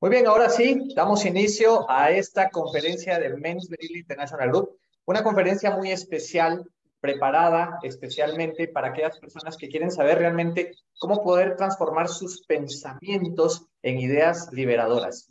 Muy bien, ahora sí, damos inicio a esta conferencia de Men's Beril International Group, una conferencia muy especial, preparada especialmente para aquellas personas que quieren saber realmente cómo poder transformar sus pensamientos en ideas liberadoras.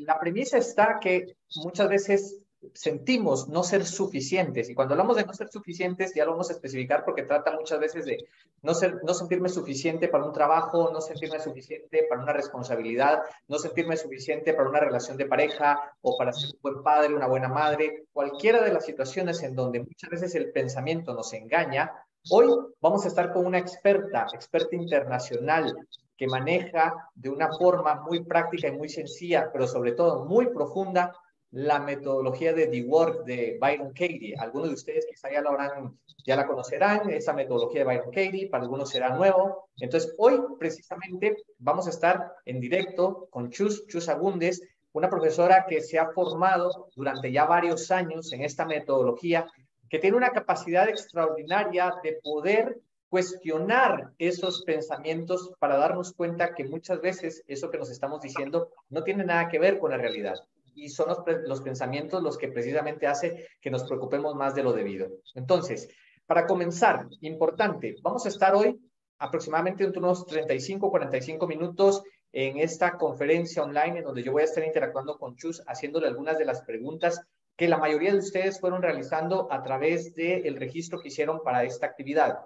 La premisa está que muchas veces sentimos no ser suficientes, y cuando hablamos de no ser suficientes ya lo vamos a especificar porque trata muchas veces de no sentirme suficiente para un trabajo, no sentirme suficiente para una responsabilidad, no sentirme suficiente para una relación de pareja o para ser un buen padre, una buena madre, cualquiera de las situaciones en donde muchas veces el pensamiento nos engaña. Hoy vamos a estar con una experta internacional que maneja de una forma muy práctica y muy sencilla, pero sobre todo muy profunda, la metodología de The Work de Byron Katie. Algunos de ustedes quizá ya la conocerán, esa metodología de Byron Katie, para algunos será nuevo. Entonces, hoy precisamente vamos a estar en directo con Chus Agúndez, una profesora que se ha formado durante ya varios años en esta metodología, que tiene una capacidad extraordinaria de poder cuestionar esos pensamientos para darnos cuenta que muchas veces eso que nos estamos diciendo no tiene nada que ver con la realidad. Y son los pensamientos los que precisamente hace que nos preocupemos más de lo debido. Entonces, para comenzar, importante, vamos a estar hoy aproximadamente entre unos 35, 45 minutos en esta conferencia online en donde yo voy a estar interactuando con Chus, haciéndole algunas de las preguntas que la mayoría de ustedes fueron realizando a través del registro que hicieron para esta actividad.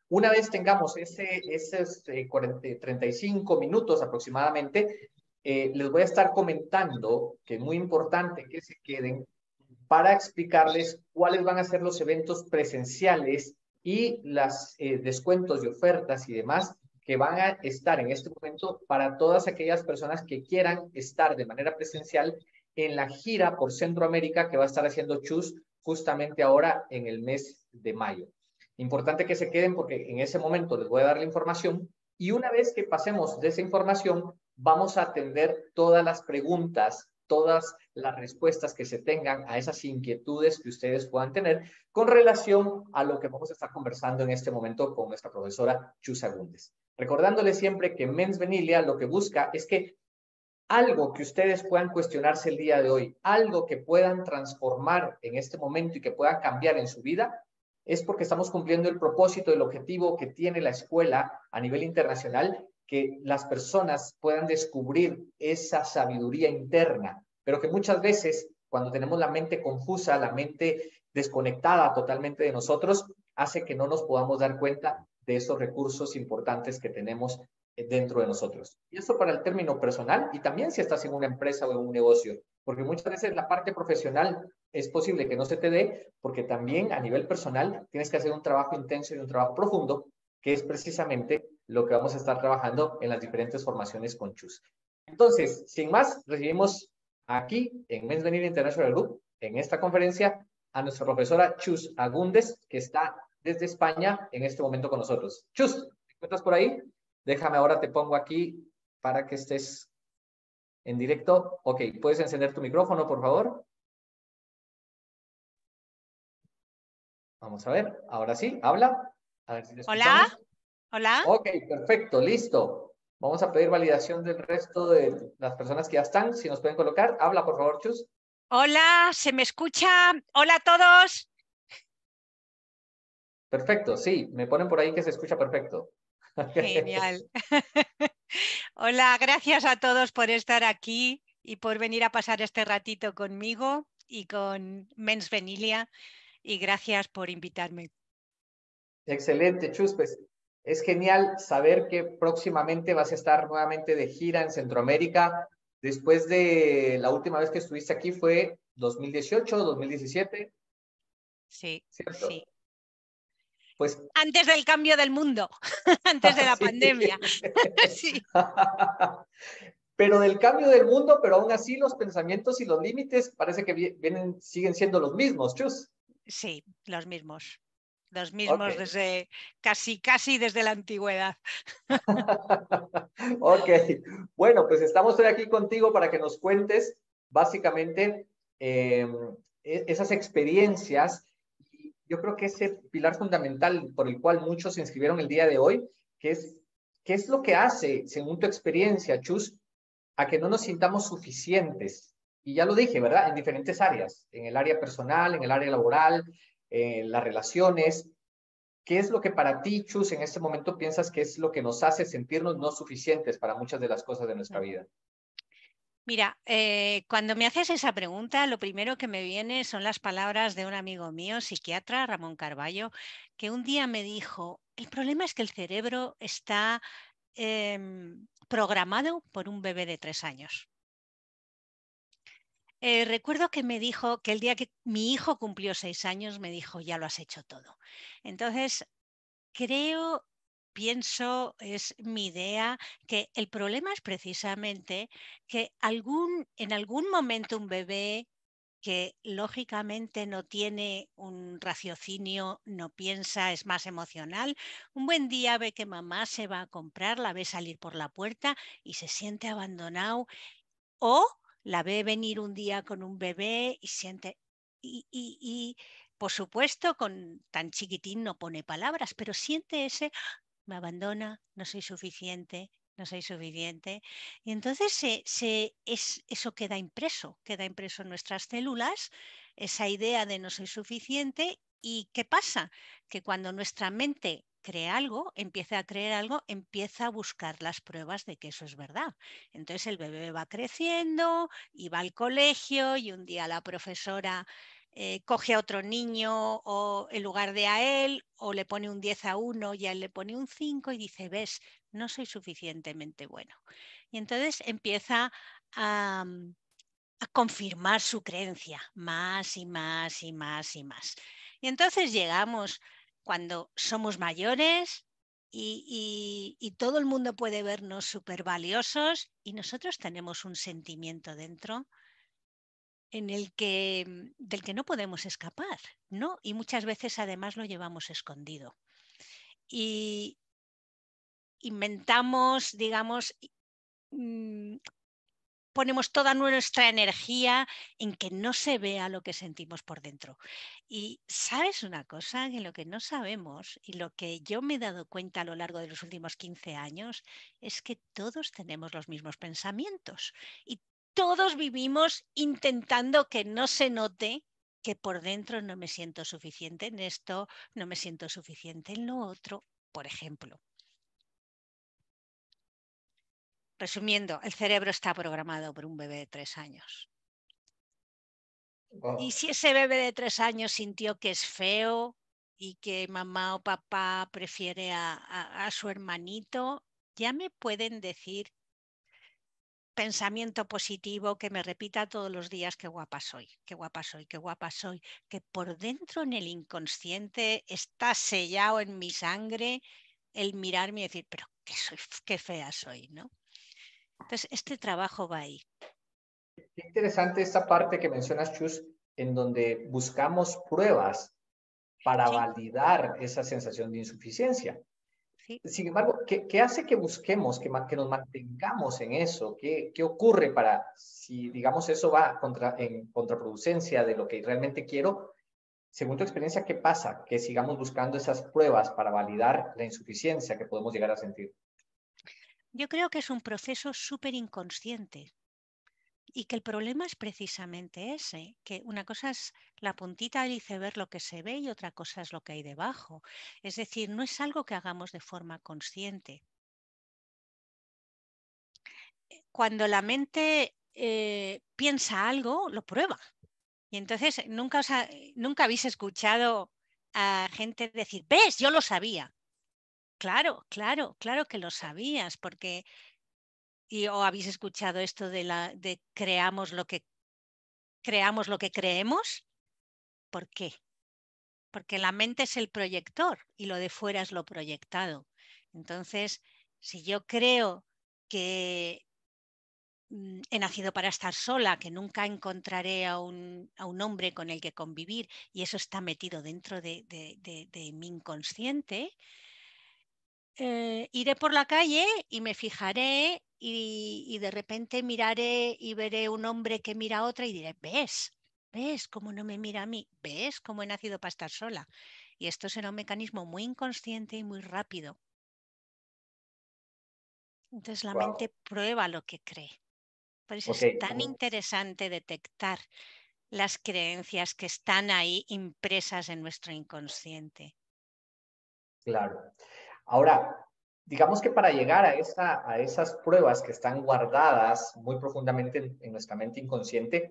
Una vez tengamos esos 35 minutos aproximadamente, les voy a estar comentando que es muy importante que se queden para explicarles cuáles van a ser los eventos presenciales y los descuentos y ofertas y demás que van a estar en este momento para todas aquellas personas que quieran estar de manera presencial en la gira por Centroamérica que va a estar haciendo Chus justamente ahora en el mes de mayo. Importante que se queden porque en ese momento les voy a dar la información y una vez que pasemos de esa información, vamos a atender todas las preguntas, todas las respuestas que se tengan a esas inquietudes que ustedes puedan tener con relación a lo que vamos a estar conversando en este momento con nuestra profesora Chus Agúndez. Recordándole siempre que Mens Venilia lo que busca es que algo que ustedes puedan cuestionarse el día de hoy, algo que puedan transformar en este momento y que pueda cambiar en su vida, es porque estamos cumpliendo el propósito, el objetivo que tiene la escuela a nivel internacional, que las personas puedan descubrir esa sabiduría interna, pero que muchas veces cuando tenemos la mente confusa, la mente desconectada totalmente de nosotros, hace que no nos podamos dar cuenta de esos recursos importantes que tenemos dentro de nosotros. Y eso para el término personal y también si estás en una empresa o en un negocio, porque muchas veces la parte profesional es posible que no se te dé, porque también a nivel personal tienes que hacer un trabajo intenso y un trabajo profundo, que es precisamente lo que vamos a estar trabajando en las diferentes formaciones con Chus. Entonces, sin más, recibimos aquí en Men's Venir International Group, en esta conferencia, a nuestra profesora Chus Agúndez, que está desde España en este momento con nosotros. Chus, ¿te encuentras por ahí? Déjame ahora, te pongo aquí para que estés en directo. Ok, ¿puedes encender tu micrófono, por favor? Vamos a ver, ahora sí, habla. A ver si te Hola, escuchamos. hola. Ok, perfecto, listo. Vamos a pedir validación del resto de las personas que ya están. Si nos pueden colocar, habla, por favor, Chus. Hola, ¿se me escucha? Hola a todos. Perfecto, sí, me ponen por ahí que se escucha perfecto. Genial. Hola, gracias a todos por estar aquí y por venir a pasar este ratito conmigo y con Mens Venilia. Y gracias por invitarme. Excelente, Chus. Pues es genial saber que próximamente vas a estar nuevamente de gira en Centroamérica. Después de la última vez que estuviste aquí fue 2018, 2017, Sí, sí. ¿cierto? Pues Antes del cambio del mundo, antes de la sí. pandemia. Sí. Pero del cambio del mundo, pero aún así los pensamientos y los límites parece que siguen siendo los mismos, Chus. Sí, los mismos. Los Ok. mismos desde casi desde la antigüedad. Ok, bueno, pues estamos hoy aquí contigo para que nos cuentes básicamente esas experiencias. Yo creo que ese pilar fundamental por el cual muchos se inscribieron el día de hoy, que es, ¿qué es lo que hace, según tu experiencia, Chus, a que no nos sintamos suficientes. Y ya lo dije, ¿verdad? En diferentes áreas, en el área personal, en el área laboral, en las relaciones. ¿Qué es lo que para ti, Chus, en este momento piensas que es lo que nos hace sentirnos no suficientes para muchas de las cosas de nuestra vida? Mira, cuando me haces esa pregunta, lo primero que me viene son las palabras de un amigo mío, psiquiatra, Ramón Carballo, que un día me dijo, el problema es que el cerebro está programado por un bebé de 3 años. Recuerdo que me dijo que el día que mi hijo cumplió 6 años, me dijo, ya lo has hecho todo. Entonces, creo, pienso, es mi idea, que el problema es precisamente que en algún momento un bebé que lógicamente no tiene un raciocinio, no piensa, es más emocional, un buen día ve que mamá se va a comprar, la ve salir por la puerta y se siente abandonado, o la ve venir un día con un bebé y siente, y por supuesto con tan chiquitín no pone palabras, pero siente ese, me abandona, no soy suficiente, no soy suficiente. Y entonces eso queda impreso en nuestras células, esa idea de no soy suficiente. ¿Y qué pasa? Que cuando nuestra mente crea algo, empieza a creer algo, empieza a buscar las pruebas de que eso es verdad. Entonces el bebé va creciendo y va al colegio y un día la profesora coge a otro niño o en lugar de a él, o le pone un 10 a uno y a él le pone un 5 y dice, ves, no soy suficientemente bueno. Y entonces empieza a, a confirmar su creencia más y más y más y más. Y entonces llegamos cuando somos mayores y todo el mundo puede vernos súper valiosos y nosotros tenemos un sentimiento dentro en el que, del que no podemos escapar, ¿no? Y muchas veces además lo llevamos escondido. Y inventamos, digamos, mm, ponemos toda nuestra energía en que no se vea lo que sentimos por dentro. Y sabes una cosa, que lo que no sabemos y lo que yo me he dado cuenta a lo largo de los últimos 15 años es que todos tenemos los mismos pensamientos y todos vivimos intentando que no se note que por dentro no me siento suficiente en esto, no me siento suficiente en lo otro, por ejemplo. Resumiendo, el cerebro está programado por un bebé de 3 años. Y Wow. si ese bebé de 3 años sintió que es feo y que mamá o papá prefiere a su hermanito, ya me pueden decir pensamiento positivo que me repita todos los días qué guapa soy, qué guapa soy, qué guapa soy, que por dentro en el inconsciente está sellado en mi sangre el mirarme y decir, pero qué fea soy, ¿no? Entonces, este trabajo va ahí. Qué interesante esta parte que mencionas, Chus, en donde buscamos pruebas para Sí, validar esa sensación de insuficiencia. sí. Sin embargo, ¿qué hace que busquemos, que nos mantengamos en eso? ¿Qué ocurre para, si digamos eso va en contraproducencia de lo que realmente quiero? Según tu experiencia, ¿qué pasa? Que sigamos buscando esas pruebas para validar la insuficiencia que podemos llegar a sentir. Yo creo que es un proceso súper inconsciente. Y que el problema es precisamente ese, que una cosa es la puntita del iceberg, lo que se ve, y otra cosa es lo que hay debajo. Es decir, no es algo que hagamos de forma consciente. Cuando la mente piensa algo, lo prueba. Y entonces nunca habéis escuchado a gente decir, ves, yo lo sabía. Claro, claro, claro que lo sabías, porque, o habéis escuchado esto de creamos lo que creemos. ¿Por qué? Porque la mente es el proyector y lo de fuera es lo proyectado. Entonces, si yo creo que he nacido para estar sola, que nunca encontraré a un hombre con el que convivir y eso está metido dentro de mi inconsciente, iré por la calle y me fijaré y de repente miraré y veré un hombre que mira a otra y diré, ¿ves? ¿Ves cómo no me mira a mí? ¿Ves cómo he nacido para estar sola? Y esto será un mecanismo muy inconsciente y muy rápido. Entonces la mente Wow. prueba lo que cree. Por eso es tan interesante detectar las creencias que están ahí impresas en nuestro inconsciente. Claro. Ahora, digamos que para llegar a esas pruebas que están guardadas muy profundamente en nuestra mente inconsciente,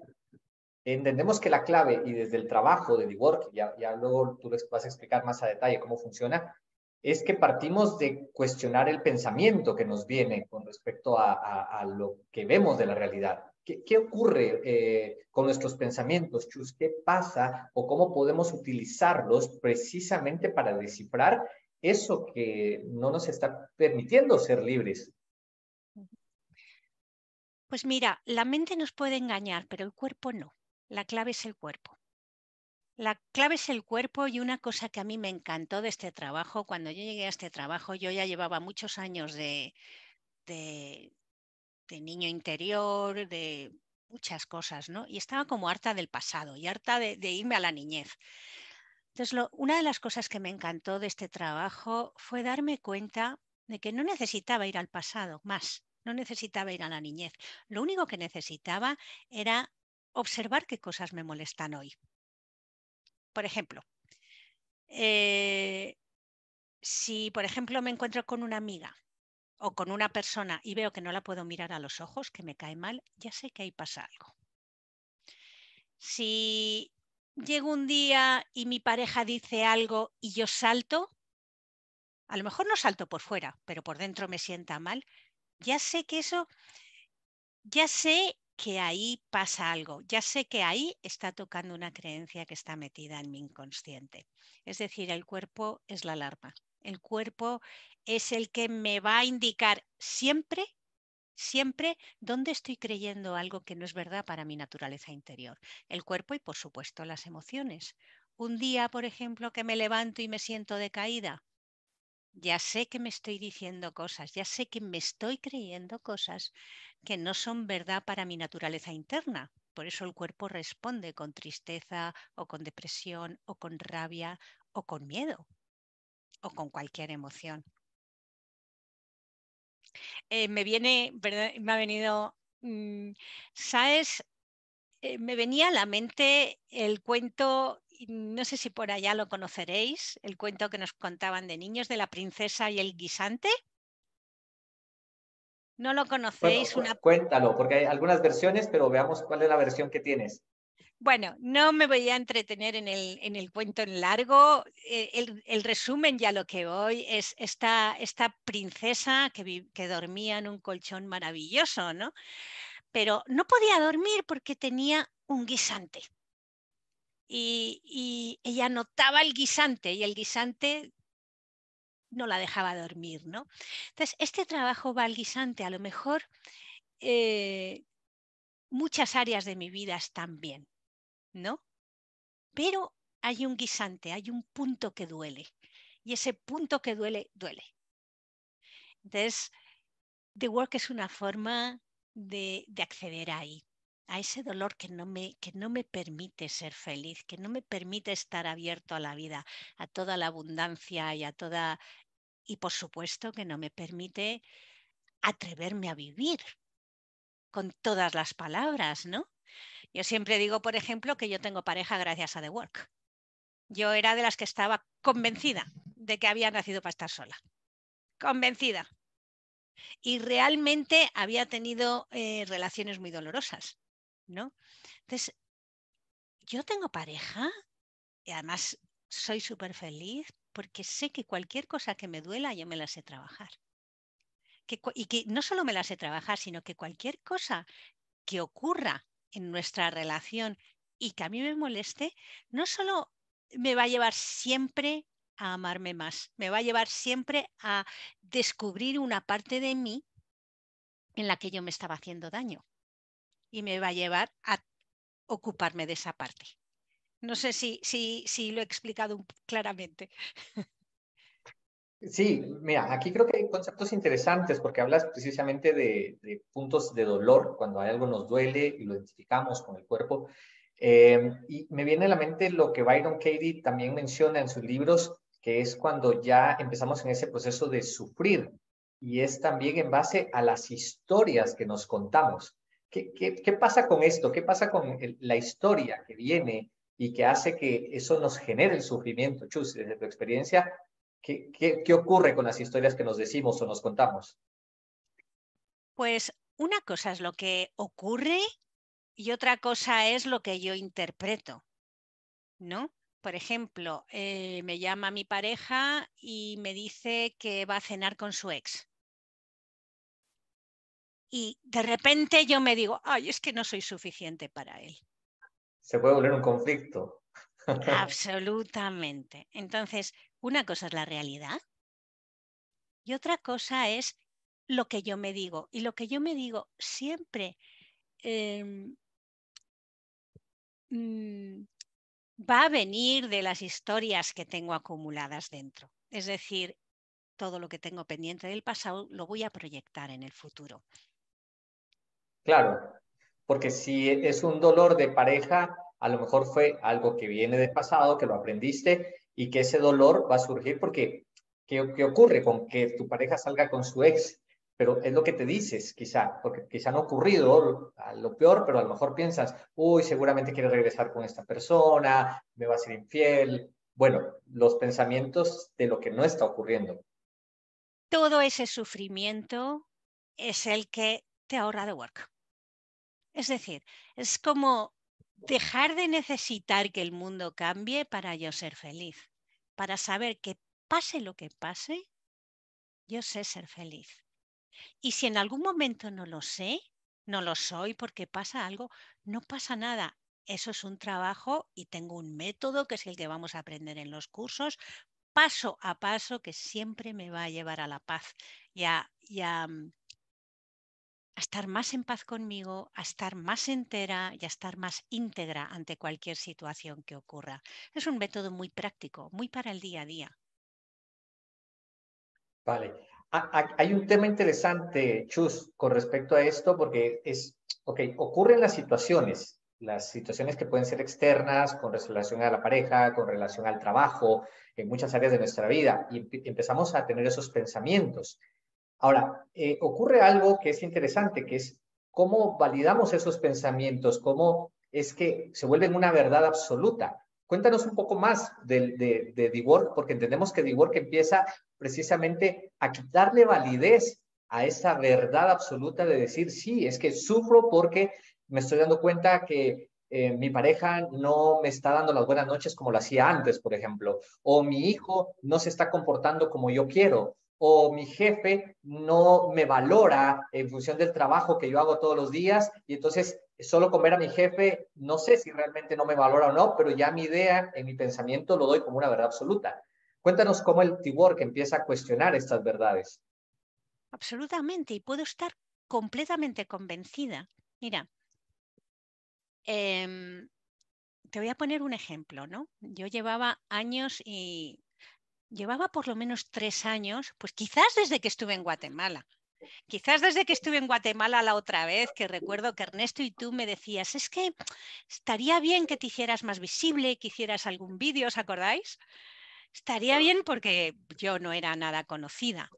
entendemos que la clave, y desde el trabajo de The Work, ya luego tú les vas a explicar más a detalle cómo funciona, es que partimos de cuestionar el pensamiento que nos viene con respecto a lo que vemos de la realidad. ¿Qué ocurre con nuestros pensamientos, Chus? ¿Qué pasa o cómo podemos utilizarlos precisamente para descifrar eso que no nos está permitiendo ser libres? Pues mira, la mente nos puede engañar, pero el cuerpo no. La clave es el cuerpo. La clave es el cuerpo, y una cosa que a mí me encantó de este trabajo, cuando yo llegué a este trabajo, yo ya llevaba muchos años de niño interior, de muchas cosas, ¿no? Y estaba como harta del pasado y harta de irme a la niñez. Entonces, una de las cosas que me encantó de este trabajo fue darme cuenta de que no necesitaba ir al pasado más, no necesitaba ir a la niñez. Lo único que necesitaba era observar qué cosas me molestan hoy. Por ejemplo, si por ejemplo me encuentro con una amiga o con una persona y veo que no la puedo mirar a los ojos, que me cae mal, ya sé que ahí pasa algo. Si llego un día y mi pareja dice algo y yo salto, a lo mejor no salto por fuera, pero por dentro me sienta mal, ya sé que eso, ya sé que ahí pasa algo, ya sé que ahí está tocando una creencia que está metida en mi inconsciente. Es decir, el cuerpo es la alarma. El cuerpo es el que me va a indicar siempre dónde estoy creyendo algo que no es verdad para mi naturaleza interior. El cuerpo y, por supuesto, las emociones. Un día, por ejemplo, que me levanto y me siento decaída, ya sé que me estoy diciendo cosas, ya sé que me estoy creyendo cosas que no son verdad para mi naturaleza interna. Por eso el cuerpo responde con tristeza o con depresión o con rabia o con miedo o con cualquier emoción. Me ha venido, ¿sabes? Me venía a la mente el cuento, no sé si por allá lo conoceréis, el cuento que nos contaban de niños, de la princesa y el guisante. ¿No lo conocéis? Cuéntalo, porque hay algunas versiones, pero veamos cuál es la versión que tienes. Bueno, no me voy a entretener en el cuento en largo. El resumen, ya lo que voy, es esta princesa que dormía en un colchón maravilloso, ¿no? Pero no podía dormir porque tenía un guisante. Y ella notaba el guisante y el guisante no la dejaba dormir, ¿no? Entonces, este trabajo va al guisante. A lo mejor muchas áreas de mi vida están bien, ¿no? Pero hay un guisante, hay un punto que duele. Y ese punto que duele, duele. Entonces, The Work es una forma de acceder ahí, a ese dolor que no me permite ser feliz, que no me permite estar abierto a la vida, a toda la abundancia y por supuesto que no me permite atreverme a vivir con todas las palabras, ¿no? Yo siempre digo, por ejemplo, que yo tengo pareja gracias a The Work. Yo era de las que estaba convencida de que había nacido para estar sola. Convencida. Y realmente había tenido relaciones muy dolorosas, ¿no? Entonces, yo tengo pareja y además soy súper feliz porque sé que cualquier cosa que me duela yo me la sé trabajar. Y que no solo me la sé trabajar, sino que cualquier cosa que ocurra en nuestra relación y que a mí me moleste, no solo me va a llevar siempre a amarme más, me va a llevar siempre a descubrir una parte de mí en la que yo me estaba haciendo daño y me va a llevar a ocuparme de esa parte. No sé si lo he explicado claramente. Sí, mira, aquí creo que hay conceptos interesantes porque hablas precisamente de puntos de dolor, cuando hay algo nos duele y lo identificamos con el cuerpo. Y me viene a la mente lo que Byron Katie también menciona en sus libros, que es cuando ya empezamos en ese proceso de sufrir. Y es también en base a las historias que nos contamos. ¿Qué pasa con esto? ¿Qué pasa con la historia que viene y que hace que eso nos genere el sufrimiento? Chus, desde tu experiencia, ¿qué ocurre con las historias que nos decimos o nos contamos? Pues una cosa es lo que ocurre y otra cosa es lo que yo interpreto, ¿no? Por ejemplo, me llama mi pareja y me dice que va a cenar con su ex. Y de repente yo me digo, ay, es que no soy suficiente para él. Se puede volver un conflicto. Absolutamente. Entonces, una cosa es la realidad y otra cosa es lo que yo me digo. Y lo que yo me digo siempre em, mm, va a venir de las historias que tengo acumuladas dentro. Es decir, todo lo que tengo pendiente del pasado lo voy a proyectar en el futuro. Claro, porque si es un dolor de pareja, a lo mejor fue algo que viene del pasado, que lo aprendiste y que ese dolor va a surgir porque, ¿qué ocurre con que tu pareja salga con su ex? Pero es lo que te dices, quizá, porque quizá no ha ocurrido a lo peor, pero a lo mejor piensas, uy, seguramente quiere regresar con esta persona, me va a ser infiel. Bueno, los pensamientos de lo que no está ocurriendo. Todo ese sufrimiento es el que te ahorra de work. Es decir, es como dejar de necesitar que el mundo cambie para yo ser feliz, para saber que pase lo que pase, yo sé ser feliz. Y si en algún momento no lo sé, no lo soy porque pasa algo, no pasa nada. Eso es un trabajo y tengo un método que es el que vamos a aprender en los cursos, paso a paso, que siempre me va a llevar a la paz y a estar más en paz conmigo, a estar más entera y a estar más íntegra ante cualquier situación que ocurra. Es un método muy práctico, muy para el día a día. Vale. Hay un tema interesante, Chus, con respecto a esto, porque ok, ocurren las situaciones que pueden ser externas con relación a la pareja, con relación al trabajo, en muchas áreas de nuestra vida, y empezamos a tener esos pensamientos. Ahora, ocurre algo que es interesante, que es cómo validamos esos pensamientos, cómo es que se vuelven una verdad absoluta. Cuéntanos un poco más de The Work, porque entendemos que The Work empieza precisamente a quitarle validez a esa verdad absoluta de decir, sí, es que sufro porque me estoy dando cuenta que mi pareja no me está dando las buenas noches como lo hacía antes, por ejemplo, o mi hijo no se está comportando como yo quiero, o mi jefe no me valora en función del trabajo que yo hago todos los días y entonces solo con ver a mi jefe no sé si realmente no me valora o no, pero ya mi idea, en mi pensamiento lo doy como una verdad absoluta. Cuéntanos cómo el T-Work empieza a cuestionar estas verdades. Absolutamente. Y puedo estar completamente convencida. Mira, em, te voy a poner un ejemplo, ¿no? Yo llevaba años y llevaba por lo menos 3 años, pues quizás desde que estuve en Guatemala. Quizás desde que estuve en Guatemala la otra vez, que recuerdo que Ernesto y tú me decías, es que estaría bien que te hicieras más visible, que hicieras algún vídeo, ¿os acordáis? Estaría bien porque yo no era nada conocida.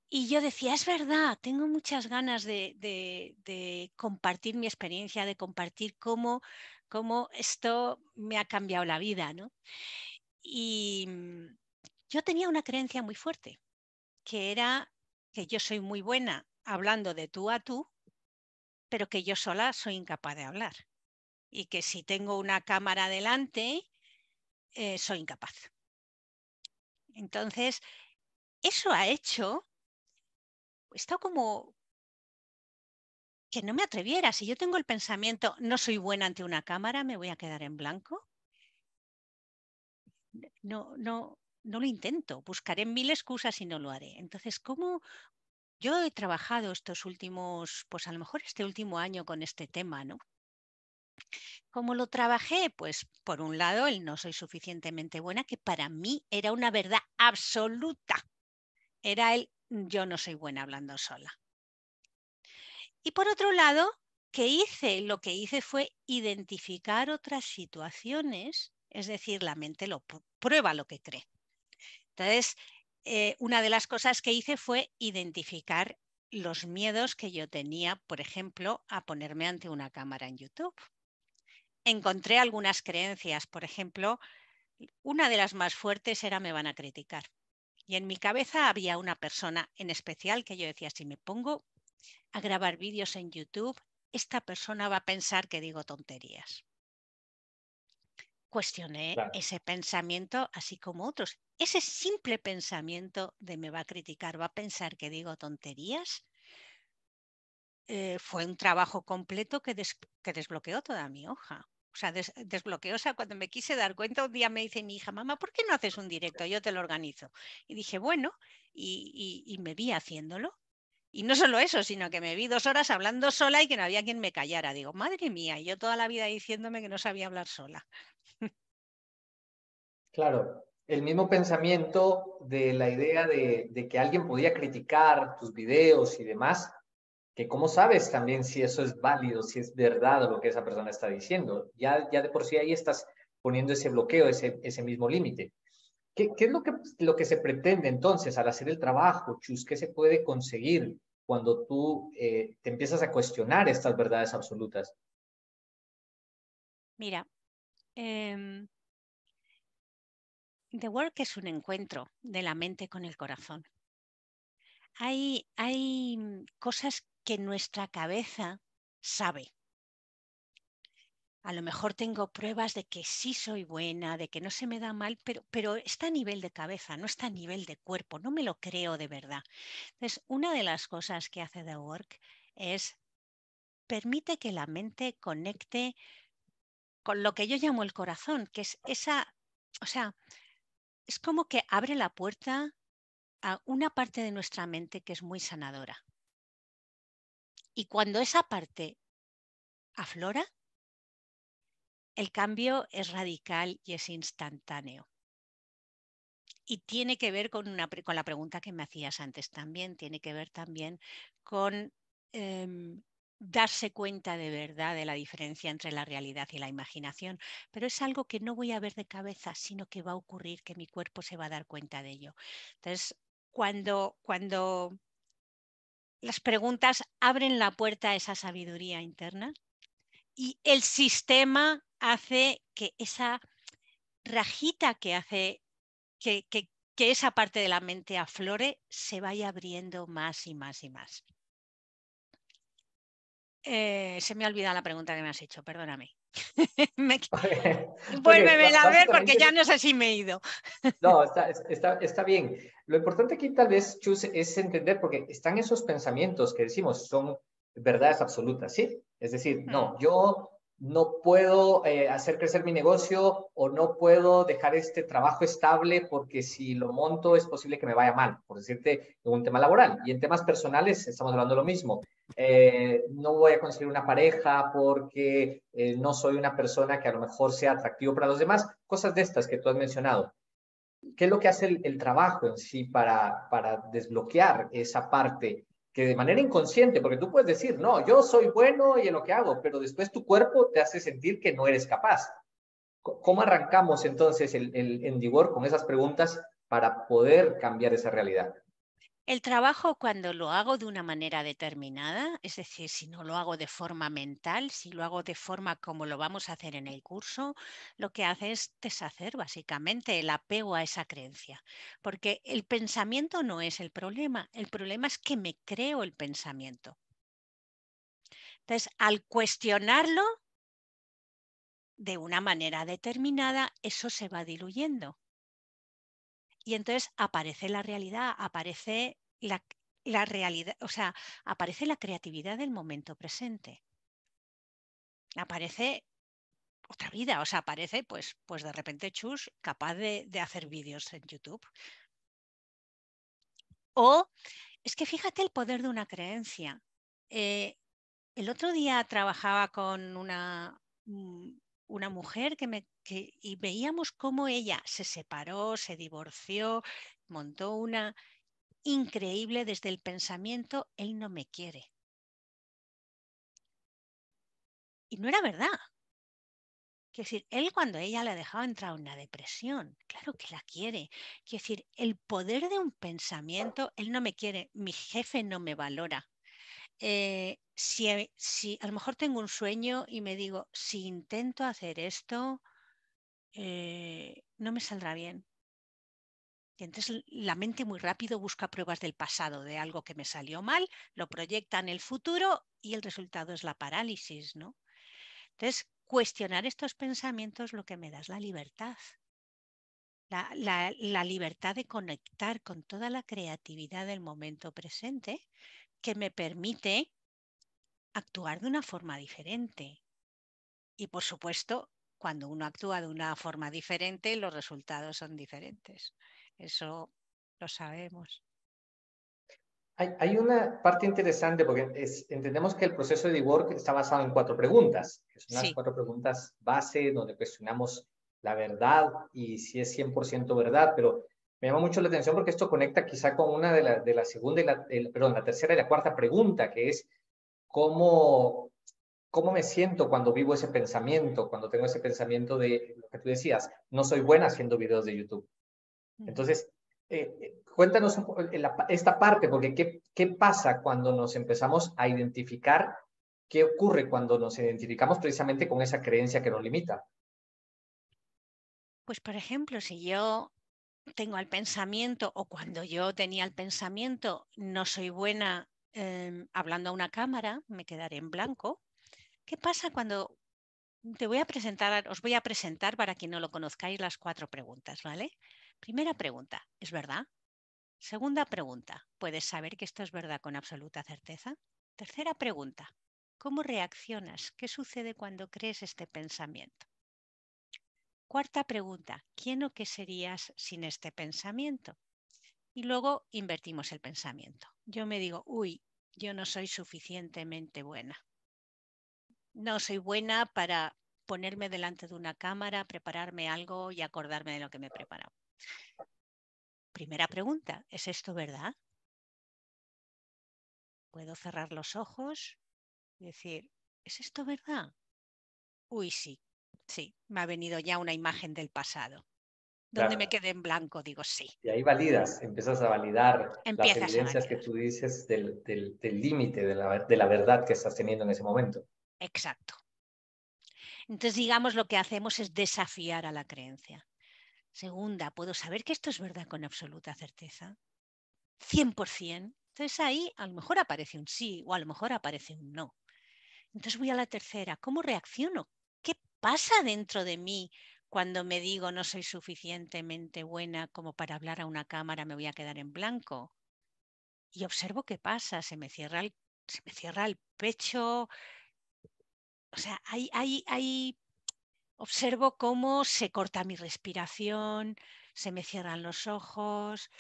Y yo decía, es verdad, tengo muchas ganas de compartir mi experiencia, de compartir cómo esto me ha cambiado la vida, ¿no? Y yo tenía una creencia muy fuerte, que era que yo soy muy buena hablando de tú a tú, pero que yo sola soy incapaz de hablar. Y que si tengo una cámara delante, soy incapaz. Entonces, eso ha hecho, esto como que no me atreviera. Si yo tengo el pensamiento, no soy buena ante una cámara, me voy a quedar en blanco. No lo intento. Buscaré mil excusas y no lo haré. Entonces, ¿cómo yo he trabajado estos últimos, pues a lo mejor este último año con este tema, ¿no? ¿Cómo lo trabajé? Pues por un lado, el no soy suficientemente buena, que para mí era una verdad absoluta. Era el yo no soy buena hablando sola. Y por otro lado, ¿qué hice? Lo que hice fue identificar otras situaciones, es decir, la mente lo prueba lo que cree. Entonces, una de las cosas que hice fue identificar los miedos que yo tenía, por ejemplo, a ponerme ante una cámara en YouTube. Encontré algunas creencias, por ejemplo, una de las más fuertes era me van a criticar. Y en mi cabeza había una persona en especial que yo decía, si me pongo a grabar vídeos en YouTube, esta persona va a pensar que digo tonterías. Cuestioné Claro. ese pensamiento así como otros. Ese simple pensamiento de me va a criticar, va a pensar que digo tonterías, fue un trabajo completo que desbloqueó toda mi hoja. O sea, desbloqueó, o sea, cuando me quise dar cuenta, un día me dice mi hija, mamá, ¿por qué no haces un directo? Yo te lo organizo. Y dije, bueno, y me vi haciéndolo. Y no solo eso, sino que me vi 2 horas hablando sola y que no había quien me callara. Digo, madre mía, y yo toda la vida diciéndome que no sabía hablar sola. Claro, el mismo pensamiento de la idea de que alguien podía criticar tus videos y demás, que cómo sabes también si eso es válido, si es verdad lo que esa persona está diciendo. Ya de por sí ahí estás poniendo ese bloqueo, ese mismo límite. ¿Qué es lo que se pretende entonces al hacer el trabajo, Chus? ¿Qué se puede conseguir cuando tú te empiezas a cuestionar estas verdades absolutas? Mira, The Work es un encuentro de la mente con el corazón. Hay cosas que nuestra cabeza sabe. A lo mejor tengo pruebas de que sí soy buena, de que no se me da mal, pero está a nivel de cabeza, no está a nivel de cuerpo, no me lo creo de verdad. Entonces, una de las cosas que hace The Work es permite que la mente conecte con lo que yo llamo el corazón, que es o sea, es como que abre la puerta a una parte de nuestra mente que es muy sanadora. Y cuando esa parte aflora, el cambio es radical y es instantáneo. Y tiene que ver con la pregunta que me hacías antes también, tiene que ver también con darse cuenta de verdad de la diferencia entre la realidad y la imaginación. Pero es algo que no voy a ver de cabeza, sino que va a ocurrir, que mi cuerpo se va a dar cuenta de ello. Entonces, cuando las preguntas abren la puerta a esa sabiduría interna y el sistema hace que esa rajita que hace que esa parte de la mente aflore se vaya abriendo más y más y más. Se me ha olvidado la pregunta que me has hecho, perdóname. me, Porque Vuélvemela a ver porque ya básicamente, no sé si me he ido. no, está bien. Lo importante aquí tal vez, Chus, es entender, porque están esos pensamientos que decimos, son verdades absolutas, ¿sí? Es decir, Mm. no, yo no puedo hacer crecer mi negocio o no puedo dejar este trabajo estable porque si lo monto es posible que me vaya mal, por decirte, en un tema laboral. Y en temas personales estamos hablando lo mismo. No voy a conseguir una pareja porque no soy una persona que a lo mejor sea atractivo para los demás, cosas de estas que tú has mencionado. ¿Qué es lo que hace el trabajo en sí para desbloquear esa parte que de manera inconsciente, porque tú puedes decir, no, yo soy bueno y en lo que hago, pero después tu cuerpo te hace sentir que no eres capaz? ¿Cómo arrancamos entonces el Endeavor con esas preguntas para poder cambiar esa realidad? El trabajo cuando lo hago de una manera determinada, es decir, si no lo hago de forma mental, si lo hago de forma como lo vamos a hacer en el curso, lo que hace es deshacer básicamente el apego a esa creencia. Porque el pensamiento no es el problema es que me creo el pensamiento. Entonces, al cuestionarlo de una manera determinada, eso se va diluyendo. Y entonces aparece la realidad, aparece la realidad, o sea, aparece la creatividad del momento presente. Aparece otra vida, o sea, aparece pues de repente Chus capaz de hacer vídeos en YouTube. O es que fíjate el poder de una creencia. El otro día trabajaba con una mujer y veíamos cómo ella se separó, se divorció, montó una increíble desde el pensamiento, él no me quiere. Y no era verdad. Quiero decir, él cuando ella le ha dejado entrar en una depresión, claro que la quiere. Quiero decir, el poder de un pensamiento, él no me quiere, mi jefe no me valora. Si a lo mejor tengo un sueño y me digo, si intento hacer esto, no me saldrá bien. Y entonces la mente muy rápido busca pruebas del pasado, de algo que me salió mal, lo proyecta en el futuro y el resultado es la parálisis, ¿no? Entonces, cuestionar estos pensamientos lo que me da es la libertad. La libertad de conectar con toda la creatividad del momento presente que me permite actuar de una forma diferente. Y por supuesto, cuando uno actúa de una forma diferente, los resultados son diferentes. Eso lo sabemos. Hay una parte interesante porque entendemos que el proceso de Work está basado en 4 preguntas, que son las Sí, 4 preguntas base donde cuestionamos la verdad y si es 100% verdad, pero me llama mucho la atención porque esto conecta quizá con una de la segunda y la tercera y la cuarta pregunta, que es cómo, cómo me siento cuando vivo ese pensamiento, cuando tengo ese pensamiento de lo que tú decías, no soy buena haciendo videos de YouTube. ujú. Entonces, cuéntanos un poco esta parte, porque ¿qué pasa cuando nos empezamos a identificar? ¿Qué ocurre cuando nos identificamos precisamente con esa creencia que nos limita? Pues por ejemplo, si yo tengo el pensamiento o cuando yo tenía el pensamiento, no soy buena hablando a una cámara, me quedaré en blanco. ¿Qué pasa cuando os voy a presentar para quien no lo conozcáis las 4 preguntas, ¿vale? Primera pregunta, ¿es verdad? Segunda pregunta, ¿puedes saber que esto es verdad con absoluta certeza? Tercera pregunta, ¿cómo reaccionas? ¿Qué sucede cuando crees este pensamiento? Cuarta pregunta, ¿quién o qué serías sin este pensamiento? Y luego invertimos el pensamiento. Yo me digo, uy, yo no soy suficientemente buena. No soy buena para ponerme delante de una cámara, prepararme algo y acordarme de lo que me he preparado. Primera pregunta, ¿es esto verdad? ¿Puedo cerrar los ojos y decir, ¿es esto verdad? Uy, sí, sí, me ha venido ya una imagen del pasado. Donde me Claro. quedé en blanco, digo sí. Y ahí validas, empiezas a validar las Empiezas a evidencias que validar. tú dices del límite de la verdad que estás teniendo en ese momento. Exacto. Entonces, digamos, lo que hacemos es desafiar a la creencia. Segunda, ¿puedo saber que esto es verdad con absoluta certeza? 100%. Entonces ahí a lo mejor aparece un sí o a lo mejor aparece un no. Entonces voy a la tercera. ¿Cómo reacciono? ¿Qué pasa dentro de mí cuando me digo no soy suficientemente buena como para hablar a una cámara, me voy a quedar en blanco? Y observo qué pasa. Se me cierra el pecho. O sea, observo cómo se corta mi respiración, se me cierran los ojos,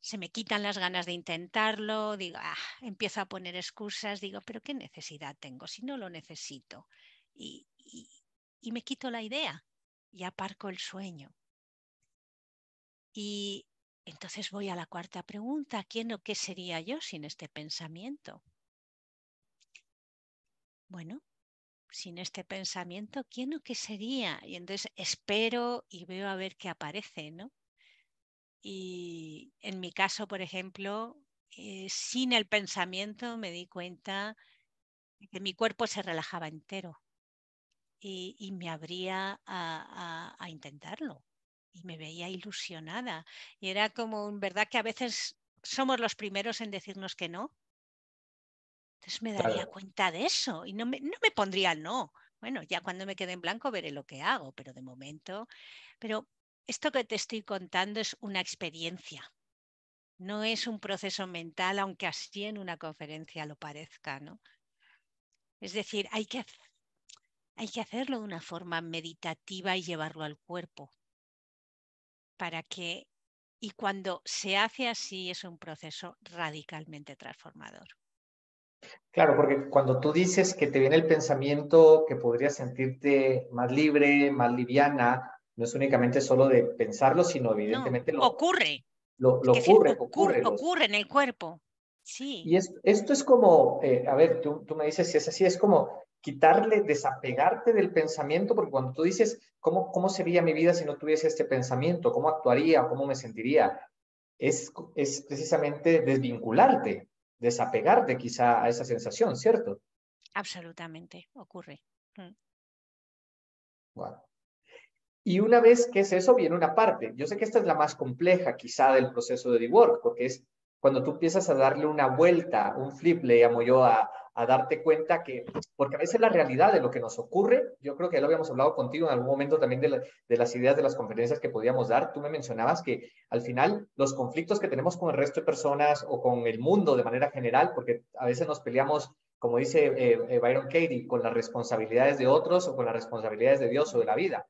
se me quitan las ganas de intentarlo, digo, empiezo a poner excusas, digo, pero ¿qué necesidad tengo si no lo necesito? Y, y- y me quito la idea y aparco el sueño. Y entonces voy a la cuarta pregunta, ¿quién o qué sería yo sin este pensamiento? Bueno, sin este pensamiento, ¿quién o qué sería? Y entonces espero y veo a ver qué aparece, ¿no? Y en mi caso, por ejemplo, sin el pensamiento me di cuenta de que mi cuerpo se relajaba entero y me abría a intentarlo. Y me veía ilusionada. Y era como, en verdad, que a veces somos los primeros en decirnos que no. Entonces me daría Claro. cuenta de eso y no me pondría el no. Bueno, ya cuando me quede en blanco veré lo que hago, pero de momento. Pero esto que te estoy contando es una experiencia. No es un proceso mental, aunque así en una conferencia lo parezca, ¿no? Es decir, hay que hacerlo de una forma meditativa y llevarlo al cuerpo para que, y cuando se hace así es un proceso radicalmente transformador. Claro, porque cuando tú dices que te viene el pensamiento que podrías sentirte más libre, más liviana, no es únicamente solo de pensarlo, sino No, evidentemente ocurre, lo es decir, ocurre. ocurre en el cuerpo. Sí, Y esto es como, a ver, tú me dices si es así, es como quitarle, desapegarte del pensamiento, porque cuando tú dices, ¿cómo sería mi vida si no tuviese este pensamiento? ¿Cómo actuaría? ¿Cómo me sentiría? Es precisamente desvincularte, desapegarte quizá a esa sensación, ¿cierto? Absolutamente, ocurre. Mm. Wow. Y una vez que es eso, viene una parte. Yo sé que esta es la más compleja quizá del proceso de Dework, porque es cuando tú empiezas a darle una vuelta, un flip, le llamo yo, a darte cuenta que, porque a veces la realidad de lo que nos ocurre, yo creo que ya lo habíamos hablado contigo en algún momento también de las ideas de las conferencias que podíamos dar, tú me mencionabas que al final los conflictos que tenemos con el resto de personas o con el mundo de manera general, porque a veces nos peleamos, como dice Byron Katie, con las responsabilidades de otros o con las responsabilidades de Dios o de la vida.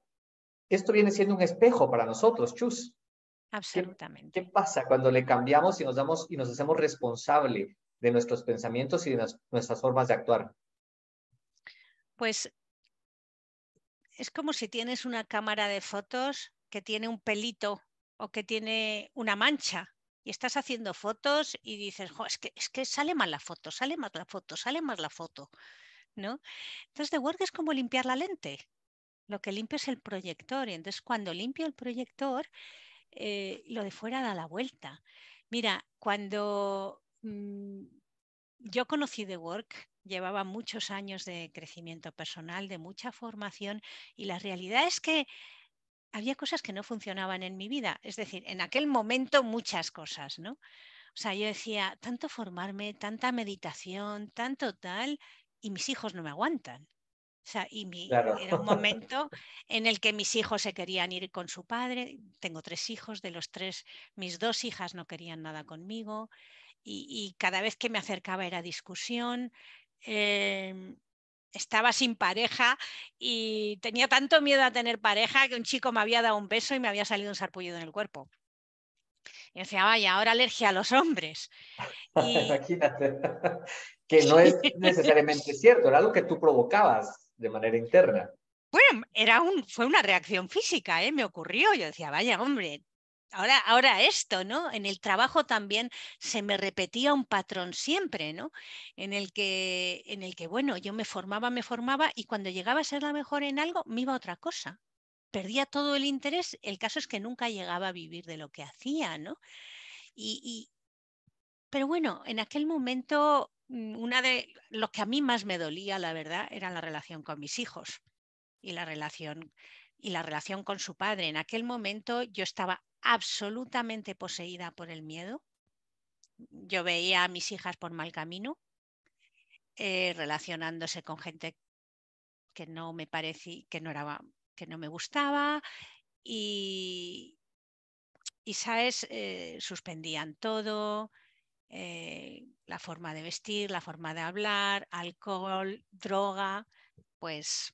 Esto viene siendo un espejo para nosotros, Chus. ¿Qué Absolutamente. pasa cuando le cambiamos y y nos hacemos responsable de nuestros pensamientos y de nuestras formas de actuar? Pues es como si tienes una cámara de fotos que tiene un pelito o que tiene una mancha y estás haciendo fotos y dices, "Jo, es que sale mal la foto, sale mal la foto, sale mal la foto", ¿no? Entonces, The Work es como limpiar la lente. Lo que limpio es el proyector. Y entonces, cuando limpio el proyector, lo de fuera da la vuelta. Mira, cuando yo conocí The Work, llevaba muchos años de crecimiento personal, de mucha formación, y la realidad es que había cosas que no funcionaban en mi vida. Es decir, en aquel momento muchas cosas, ¿no? O sea, yo decía, tanto formarme, tanta meditación, tanto tal, y mis hijos no me aguantan. O sea, Claro. era un momento en el que mis hijos se querían ir con su padre. Tengo 3 hijos, de los tres, mis 2 hijas no querían nada conmigo y cada vez que me acercaba era discusión. em, Estaba sin pareja y tenía tanto miedo a tener pareja que un chico me había dado un beso y me había salido un sarpullido en el cuerpo. Y decía, vaya, ahora alergia a los hombres. Y Imagínate. Que no es necesariamente cierto, era algo que tú provocabas de manera interna. bueno, fue una reacción física, ¿eh? Me ocurrió. Yo decía, vaya, hombre, ahora esto, ¿no? En el trabajo también se me repetía un patrón siempre, ¿no? En el que, bueno, yo me formaba y cuando llegaba a ser la mejor en algo, me iba a otra cosa. Perdía todo el interés. El caso es que nunca llegaba a vivir de lo que hacía, ¿no? Y, pero bueno, en aquel momento, una de lo que a mí más me dolía, la verdad, era la relación con mis hijos y la relación con su padre. En aquel momento yo estaba absolutamente poseída por el miedo. Yo veía a mis hijas por mal camino, relacionándose con gente que no me parecía, que no me gustaba y, sabes, suspendían todo, la forma de vestir, la forma de hablar, alcohol, droga, pues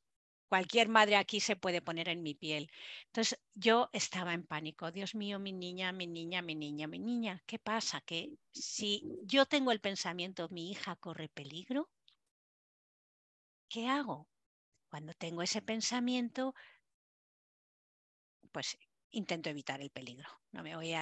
cualquier madre aquí se puede poner en mi piel. Entonces yo estaba en pánico. Dios mío, mi niña, mi niña, mi niña, mi niña. ¿Qué pasa? Que si yo tengo el pensamiento, mi hija corre peligro, ¿qué hago? Cuando tengo ese pensamiento, pues intento evitar el peligro, no me voy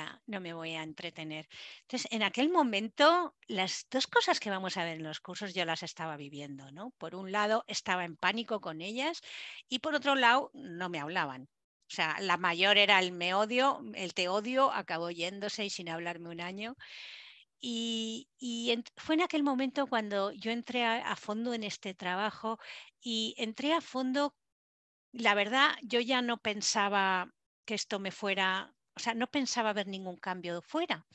a entretener. Entonces, en aquel momento, las dos cosas que vamos a ver en los cursos yo las estaba viviendo, ¿no? Por un lado, estaba en pánico con ellas y por otro lado, no me hablaban. O sea, la mayor era el te odio, acabó yéndose y sin hablarme un año. Fue en aquel momento cuando yo entré a fondo en este trabajo y entré a fondo. La verdad, yo ya no pensaba que esto me fuera, o sea, no pensaba ver ningún cambio fuera.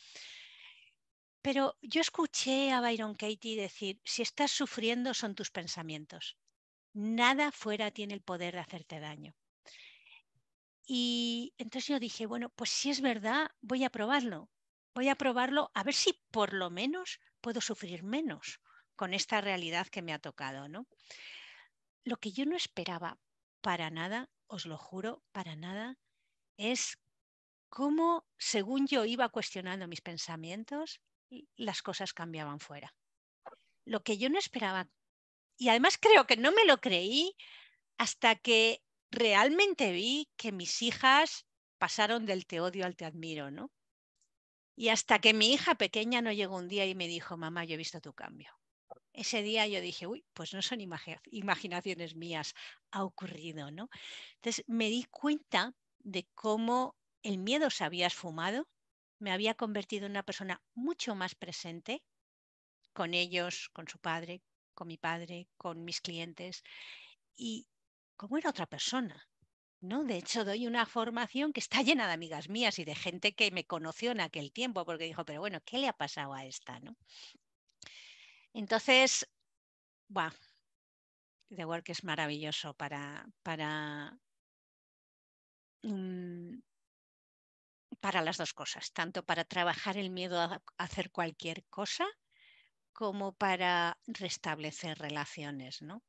Pero yo escuché a Byron Katie decir, si estás sufriendo son tus pensamientos. Nada fuera tiene el poder de hacerte daño. Y entonces yo dije, bueno, pues si es verdad, voy a probarlo. Voy a probarlo a ver si por lo menos puedo sufrir menos con esta realidad que me ha tocado, ¿no? Lo que yo no esperaba para nada, os lo juro, para nada, es cómo, según yo iba cuestionando mis pensamientos, las cosas cambiaban fuera. Lo que yo no esperaba, y además creo que no me lo creí hasta que realmente vi que mis hijas pasaron del te odio al te admiro, ¿no? Y hasta que mi hija pequeña no llegó un día y me dijo, mamá, yo he visto tu cambio. ese día yo dije, uy, pues no son imaginaciones mías, ha ocurrido, ¿no? Entonces me di cuenta de cómo el miedo se había esfumado, me había convertido en una persona mucho más presente con ellos, con su padre, con mi padre, con mis clientes, y cómo era otra persona. ¿No? De hecho, doy una formación que está llena de amigas mías y de gente que me conoció en aquel tiempo, porque dijo, pero bueno, ¿qué le ha pasado a esta? ¿No? Entonces, bueno, The Work es maravilloso mm, para las dos cosas, tanto para trabajar el miedo a hacer cualquier cosa como para restablecer relaciones, ¿no?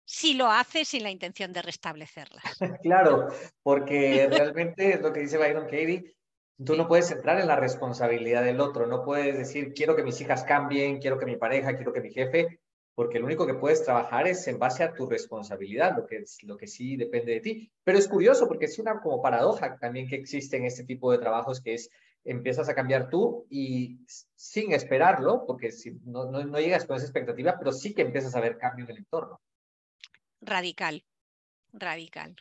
Si lo haces sin la intención de restablecerlas. ¿No? Claro, porque realmente es lo que dice Byron Katie, tú no Sí, puedes entrar en la responsabilidad del otro, no puedes decir, quiero que mis hijas cambien, quiero que mi pareja, quiero que mi jefe, porque lo único que puedes trabajar es en base a tu responsabilidad, lo que sí depende de ti. Pero es curioso porque es una como paradoja también que existe en este tipo de trabajos, que es, empiezas a cambiar tú y sin esperarlo, porque si, no llegas con esa expectativa, pero sí que empiezas a ver cambio en el entorno. radical, radical.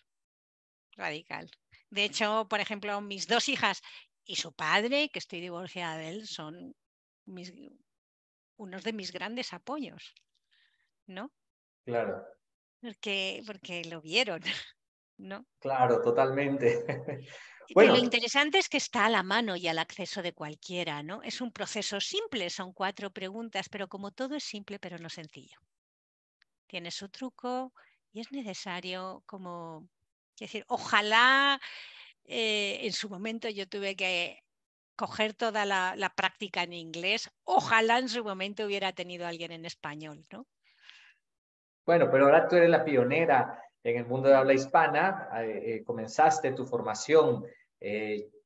Radical. De hecho, por ejemplo, mis dos hijas y su padre, que estoy divorciada de él, son mis, unos de mis grandes apoyos, ¿no? Claro. Porque lo vieron, ¿no? Claro, totalmente. Pero lo Bueno, interesante es que está a la mano y al acceso de cualquiera, ¿no? Es un proceso simple, son 4 preguntas, pero como todo es simple, pero no sencillo. Tiene su truco y es necesario como, es decir, ojalá en su momento yo tuve que coger toda la práctica en inglés. Ojalá en su momento hubiera tenido alguien en español, ¿no? bueno, pero ahora tú eres la pionera en el mundo de habla hispana. Comenzaste tu formación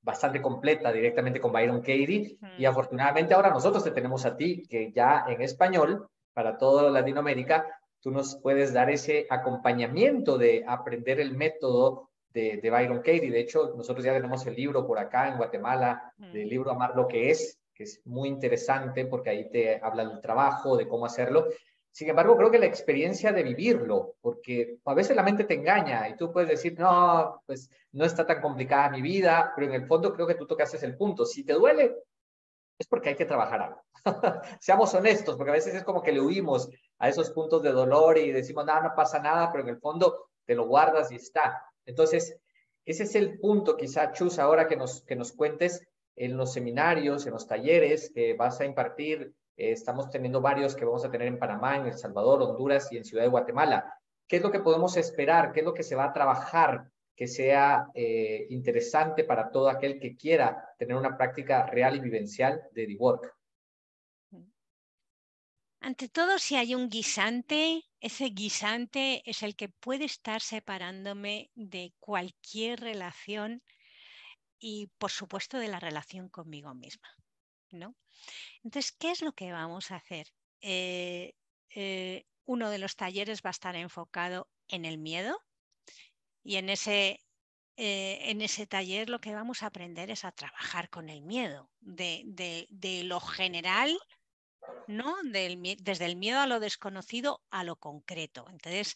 bastante completa directamente con Byron Katie y Mm, afortunadamente ahora nosotros te tenemos a ti, que ya en español, para toda Latinoamérica, tú nos puedes dar ese acompañamiento de aprender el método de Byron Katie. De hecho, nosotros ya tenemos el libro por acá en Guatemala, del mm. libro Amar lo que es muy interesante porque ahí te habla del trabajo, de cómo hacerlo. Sin embargo, creo que la experiencia de vivirlo, porque a veces la mente te engaña y tú puedes decir, no, pues no está tan complicada mi vida, pero en el fondo creo que tú tocaste el punto. Si te duele, es porque hay que trabajar algo. Seamos honestos, porque a veces es como que le huimos a esos puntos de dolor y decimos, nada, no pasa nada, pero en el fondo te lo guardas y está. Entonces, ese es el punto, quizá, Chus, ahora que nos cuentes en los seminarios, en los talleres que vas a impartir. Estamos teniendo varios que vamos a tener en Panamá, en El Salvador, Honduras y en Ciudad de Guatemala. ¿Qué es lo que podemos esperar? ¿Qué es lo que se va a trabajar que sea interesante para todo aquel que quiera tener una práctica real y vivencial de The Work? Ante todo, si hay un guisante, ese guisante es el que puede estar separándome de cualquier relación y, por supuesto, de la relación conmigo misma, ¿no? Entonces, ¿qué es lo que vamos a hacer? Uno de los talleres va a estar enfocado en el miedo y en ese taller lo que vamos a aprender es a trabajar con el miedo, de lo general, ¿no? Desde el miedo a lo desconocido a lo concreto. Entonces,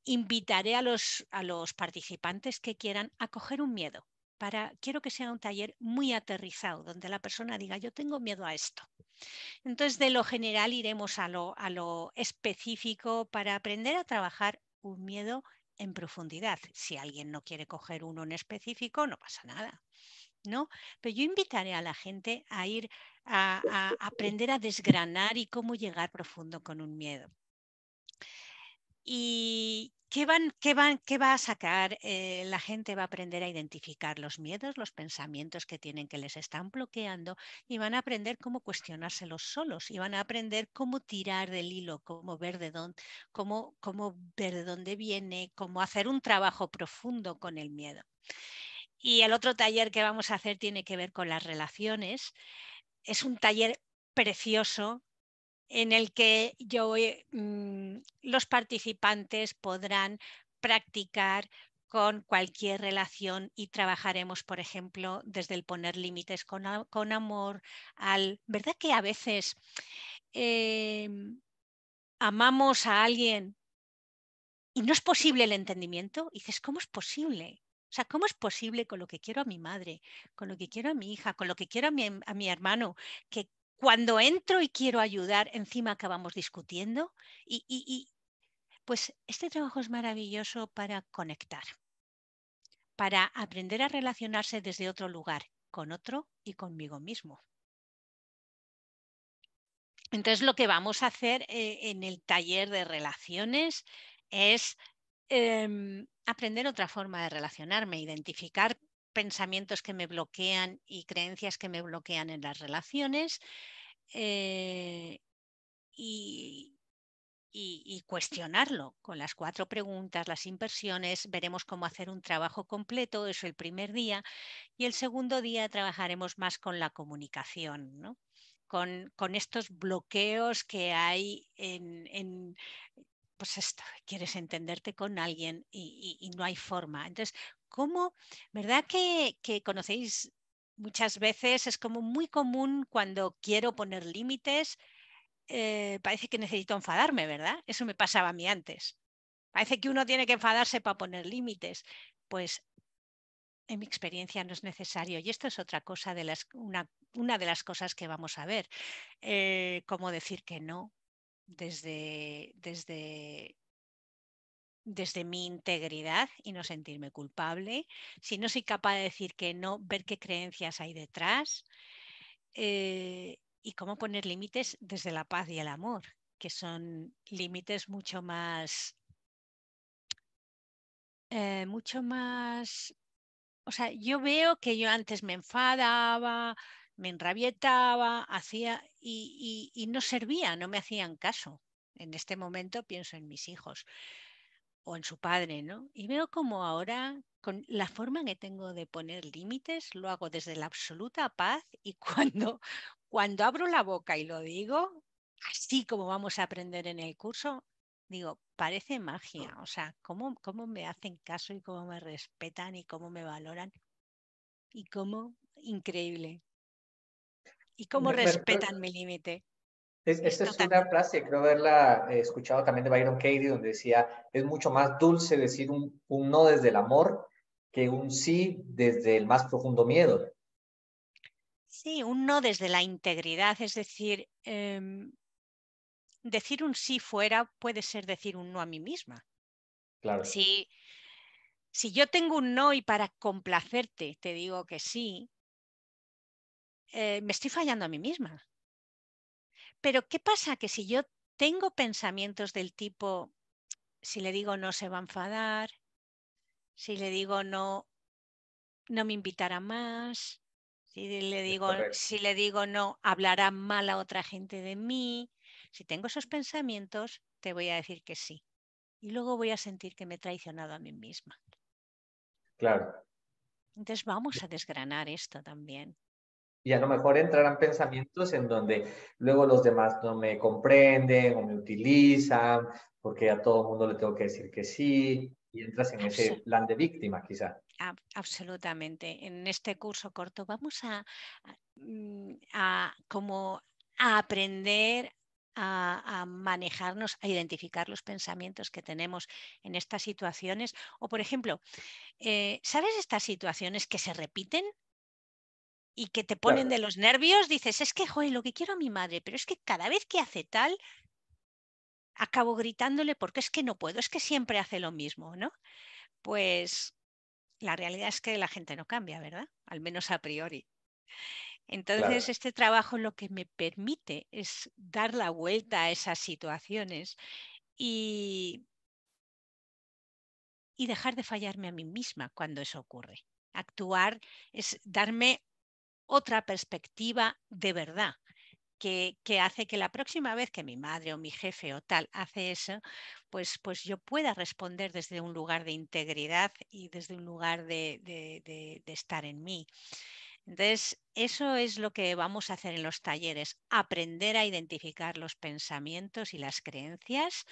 invitaré a los participantes que quieran a coger un miedo. Quiero que sea un taller muy aterrizado, donde la persona diga, yo tengo miedo a esto. Entonces, de lo general iremos a lo específico para aprender a trabajar un miedo en profundidad. Si alguien no quiere coger uno en específico, no pasa nada, ¿no? Pero yo invitaré a la gente a ir a aprender a desgranar y cómo llegar profundo con un miedo. ¿Y qué va a sacar? La gente va a aprender a identificar los miedos, los pensamientos que tienen que les están bloqueando y van a aprender cómo cuestionárselos solos y van a aprender cómo tirar del hilo, cómo ver de dónde viene, cómo hacer un trabajo profundo con el miedo. Y el otro taller que vamos a hacer tiene que ver con las relaciones. Es un taller precioso en el que los participantes podrán practicar con cualquier relación y trabajaremos, por ejemplo, desde el poner límites con amor, ¿verdad que a veces eh, amamos a alguien y no es posible el entendimiento, y dices, ¿cómo es posible? O sea, ¿cómo es posible con lo que quiero a mi madre, con lo que quiero a mi hija, con lo que quiero a mi hermano, que cuando entro y quiero ayudar, encima acabamos discutiendo? Pues este trabajo es maravilloso para conectar, para aprender a relacionarse desde otro lugar, con otro y conmigo mismo. Entonces, lo que vamos a hacer en el taller de relaciones es aprender otra forma de relacionarme, identificar pensamientos que me bloquean y creencias que me bloquean en las relaciones, y, y cuestionarlo con las 4 preguntas, las inversiones. Veremos cómo hacer un trabajo completo, eso el primer día, y el segundo día trabajaremos más con la comunicación, ¿no? Con estos bloqueos que hay pues esto, quieres entenderte con alguien y no hay forma. Entonces, ¿cómo? ¿Verdad que conocéis muchas veces? Es como muy común cuando quiero poner límites, parece que necesito enfadarme, ¿verdad? Eso me pasaba a mí antes. Parece que uno tiene que enfadarse para poner límites. Pues en mi experiencia no es necesario. Y esto es otra cosa una de las cosas que vamos a ver. Cómo decir que no desde mi integridad y no sentirme culpable. Si no soy capaz de decir que no, ver qué creencias hay detrás. Y cómo poner límites desde la paz y el amor, que son límites mucho más, o sea, yo veo que yo antes me enfadaba, me enrabietaba, hacía y no servía, no me hacían caso. En este momento pienso en mis hijos o en su padre, ¿no? Y veo como ahora, con la forma que tengo de poner límites, lo hago desde la absoluta paz y cuando abro la boca y lo digo, así como vamos a aprender en el curso, digo, parece magia. O sea, cómo me hacen caso y cómo me respetan y cómo me valoran y cómo increíble. Y cómo respetan mi límite. Es Esta es una totalmente. frase, creo haberla escuchado también de Byron Katie, donde decía, es mucho más dulce decir un no desde el amor que un sí desde el más profundo miedo. Sí, un no desde la integridad, es decir, decir un sí fuera puede ser decir un no a mí misma. Claro, Si yo tengo un no y para complacerte te digo que sí, me estoy fallando a mí misma. Pero ¿qué pasa? Que si yo tengo pensamientos del tipo, si le digo no se va a enfadar, si le digo no, no me invitará más, es correcto. si le digo no, hablará mal a otra gente de mí. Si tengo esos pensamientos, te voy a decir que sí. Y luego voy a sentir que me he traicionado a mí misma. Claro. Entonces vamos a desgranar esto también. Y a lo mejor entrarán pensamientos en donde luego los demás no me comprenden o me utilizan, porque a todo mundo le tengo que decir que sí, y entras en ese plan de víctima, quizá. Absolutamente. En este curso corto vamos a como a aprender a manejarnos, a identificar los pensamientos que tenemos en estas situaciones. O, por ejemplo, ¿sabes estas situaciones que se repiten y que te ponen Claro, de los nervios? Dices, es que, joder, lo que quiero a mi madre, pero es que cada vez que hace tal, acabo gritándole porque es que no puedo, es que siempre hace lo mismo, ¿no? Pues la realidad es que la gente no cambia, ¿verdad? Al menos a priori. Entonces, claro, este trabajo lo que me permite es dar la vuelta a esas situaciones y, y dejar de fallarme a mí misma cuando eso ocurre. Actuar es darme otra perspectiva de verdad. Que hace que la próxima vez que mi madre o mi jefe o tal hace eso, pues yo pueda responder desde un lugar de integridad y desde un lugar de estar en mí. Entonces, eso es lo que vamos a hacer en los talleres, aprender a identificar los pensamientos y las creencias,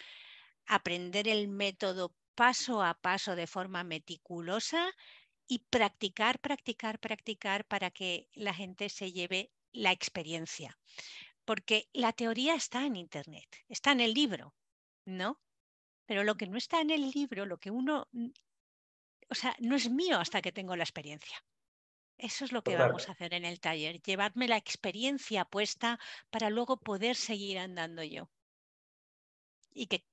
aprender el método paso a paso de forma meticulosa y practicar, practicar, practicar para que la gente se lleve la experiencia. porque la teoría está en Internet, está en el libro, ¿no? Pero lo que no está en el libro, lo que uno, o sea, no es mío hasta que tengo la experiencia. Eso es lo que Total. vamos a hacer en el taller, llevarme la experiencia puesta para luego poder seguir andando yo y que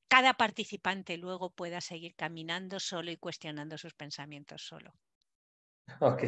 cada participante luego pueda seguir caminando solo y cuestionando sus pensamientos solo. Ok,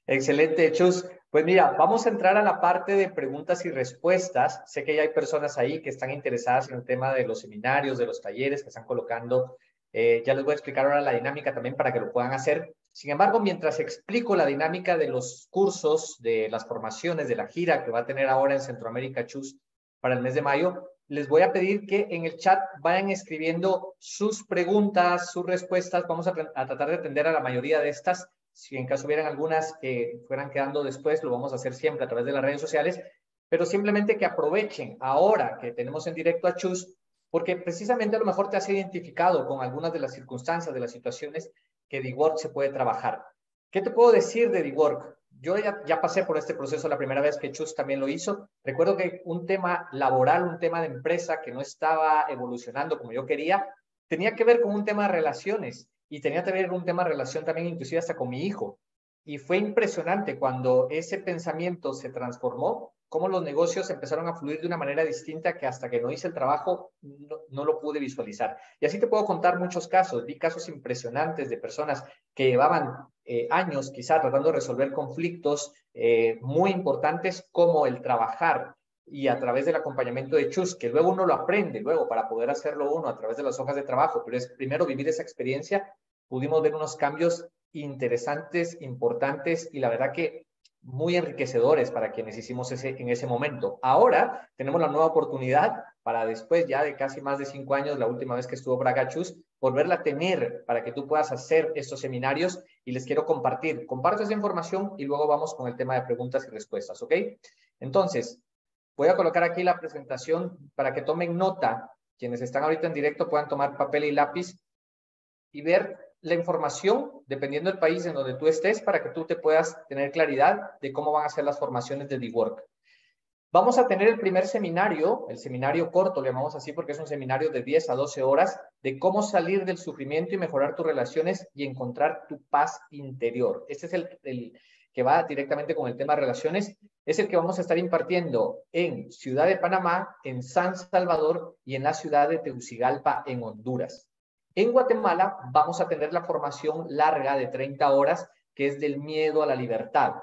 excelente, Chus. Pues mira, vamos a entrar a la parte de preguntas y respuestas. Sé que ya hay personas ahí que están interesadas en el tema de los seminarios, de los talleres que están colocando. Ya les voy a explicar ahora la dinámica también para que lo puedan hacer. Sin embargo, mientras explico la dinámica de los cursos, de las formaciones, de la gira que va a tener ahora en Centroamérica, Chus, para el mes de mayo, les voy a pedir que en el chat vayan escribiendo sus preguntas, sus respuestas. Vamos a tratar de atender a la mayoría de estas. Si en caso hubieran algunas que fueran quedando después, lo vamos a hacer siempre a través de las redes sociales, pero simplemente que aprovechen ahora que tenemos en directo a Chus, porque precisamente a lo mejor te has identificado con algunas de las circunstancias, de las situaciones que DeWork se puede trabajar. ¿Qué te puedo decir de DeWork? Yo ya pasé por este proceso la primera vez que Chus también lo hizo. Recuerdo que un tema laboral, un tema de empresa que no estaba evolucionando como yo quería, tenía que ver con un tema de relaciones y tenía que ver con un tema de relación también inclusive hasta con mi hijo. Y fue impresionante cuando ese pensamiento se transformó, cómo los negocios empezaron a fluir de una manera distinta que hasta que no hice el trabajo no lo pude visualizar. Y así te puedo contar muchos casos. Vi casos impresionantes de personas que llevaban años quizá tratando de resolver conflictos muy importantes como el trabajar y a través del acompañamiento de Chus, que luego uno lo aprende, luego para poder hacerlo uno a través de las hojas de trabajo, pero es primero vivir esa experiencia, pudimos ver unos cambios interesantes, importantes y la verdad que muy enriquecedores para quienes hicimos en ese momento. Ahora tenemos la nueva oportunidad para después ya de casi más de 5 años, la última vez que estuvo Braga Chus, volverla a tener para que tú puedas hacer estos seminarios y les quiero compartir. Comparto esa información y luego vamos con el tema de preguntas y respuestas, ¿ok? Entonces, voy a colocar aquí la presentación para que tomen nota. Quienes están ahorita en directo puedan tomar papel y lápiz y ver la información, dependiendo del país en donde tú estés, para que tú te puedas tener claridad de cómo van a ser las formaciones de DeWork. Vamos a tener el primer seminario, el seminario corto, le llamamos así porque es un seminario de 10 a 12 horas, de cómo salir del sufrimiento y mejorar tus relaciones y encontrar tu paz interior. Este es el que va directamente con el tema de relaciones. Es el que vamos a estar impartiendo en Ciudad de Panamá, en San Salvador y en la ciudad de Tegucigalpa, en Honduras. En Guatemala vamos a tener la formación larga de 30 horas, que es del miedo a la libertad.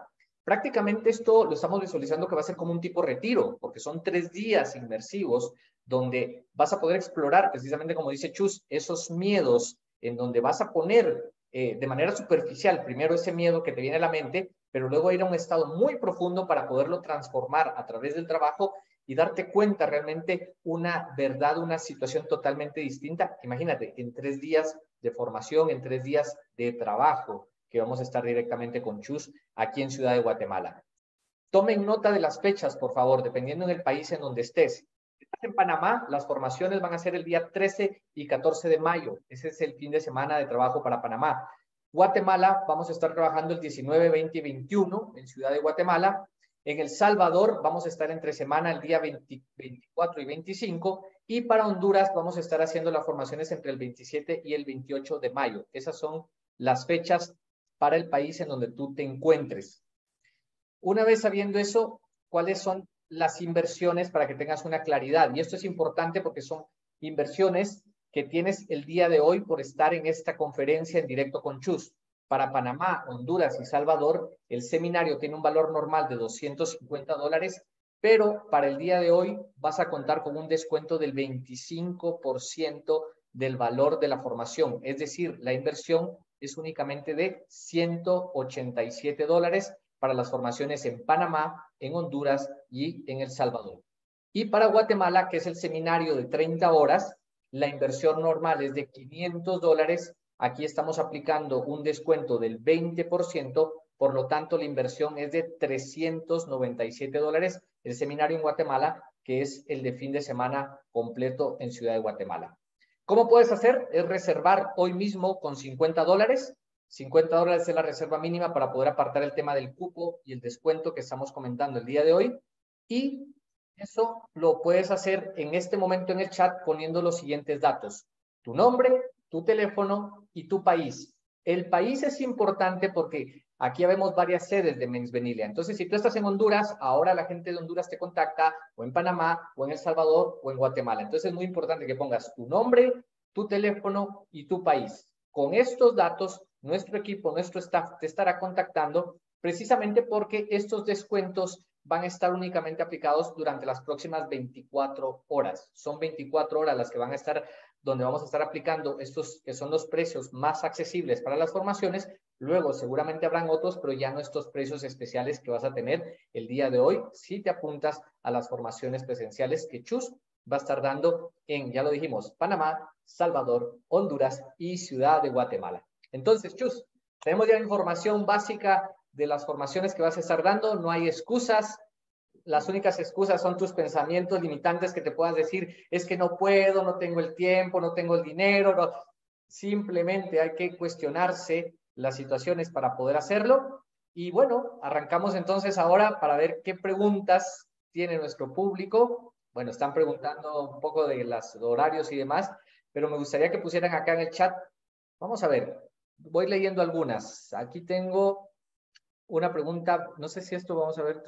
Prácticamente esto lo estamos visualizando que va a ser como un tipo retiro, porque son 3 días inmersivos donde vas a poder explorar, precisamente como dice Chus, esos miedos en donde vas a poner de manera superficial primero ese miedo que te viene a la mente, pero luego ir a un estado muy profundo para poderlo transformar a través del trabajo y darte cuenta realmente una verdad, una situación totalmente distinta. Imagínate, en 3 días de formación, en 3 días de trabajo, que vamos a estar directamente con Chus aquí en Ciudad de Guatemala. Tomen nota de las fechas, por favor, dependiendo del país en donde estés. Si estás en Panamá, las formaciones van a ser el día 13 y 14 de mayo. Ese es el fin de semana de trabajo para Panamá. Guatemala, vamos a estar trabajando el 19, 20 y 21 en Ciudad de Guatemala. En El Salvador vamos a estar entre semana el día 20, 24 y 25. Y para Honduras vamos a estar haciendo las formaciones entre el 27 y el 28 de mayo. Esas son las fechas para el país en donde tú te encuentres. Una vez sabiendo eso, ¿cuáles son las inversiones para que tengas una claridad? Y esto es importante porque son inversiones que tienes el día de hoy por estar en esta conferencia en directo con Chus. Para Panamá, Honduras y Salvador, el seminario tiene un valor normal de $250, pero para el día de hoy vas a contar con un descuento del 25% del valor de la formación. Es decir, la inversión es únicamente de $187 para las formaciones en Panamá, en Honduras y en El Salvador. Y para Guatemala, que es el seminario de 30 horas, la inversión normal es de $500. Aquí estamos aplicando un descuento del 20%, por lo tanto la inversión es de $397. El seminario en Guatemala, que es el de fin de semana completo en Ciudad de Guatemala. ¿Cómo puedes hacer? Es reservar hoy mismo con $50. $50 es la reserva mínima para poder apartar el tema del cupo y el descuento que estamos comentando el día de hoy. Y eso lo puedes hacer en este momento en el chat poniendo los siguientes datos: tu nombre, tu teléfono y tu país. El país es importante porque aquí vemos varias sedes de Mens Venilia. Entonces, si tú estás en Honduras, ahora la gente de Honduras te contacta, o en Panamá, o en El Salvador, o en Guatemala. Entonces, es muy importante que pongas tu nombre, tu teléfono y tu país. Con estos datos, nuestro equipo, nuestro staff te estará contactando precisamente porque estos descuentos van a estar únicamente aplicados durante las próximas 24 horas. Son 24 horas las que van a estar, donde vamos a estar aplicando estos que son los precios más accesibles para las formaciones. Luego seguramente habrán otros, pero ya no estos precios especiales que vas a tener el día de hoy si te apuntas a las formaciones presenciales que Chus va a estar dando en, ya lo dijimos, Panamá, Salvador, Honduras y Ciudad de Guatemala. Entonces, Chus, tenemos ya información básica de las formaciones que vas a estar dando. No hay excusas. Las únicas excusas son tus pensamientos limitantes que te puedas decir: es que no puedo, no tengo el tiempo, no tengo el dinero. No. Simplemente hay que cuestionarse las situaciones para poder hacerlo. Y bueno, arrancamos entonces ahora para ver qué preguntas tiene nuestro público. Bueno, están preguntando un poco de los horarios y demás, pero me gustaría que pusieran acá en el chat. Vamos a ver, voy leyendo algunas. Aquí tengo una pregunta, no sé si esto, vamos a ver,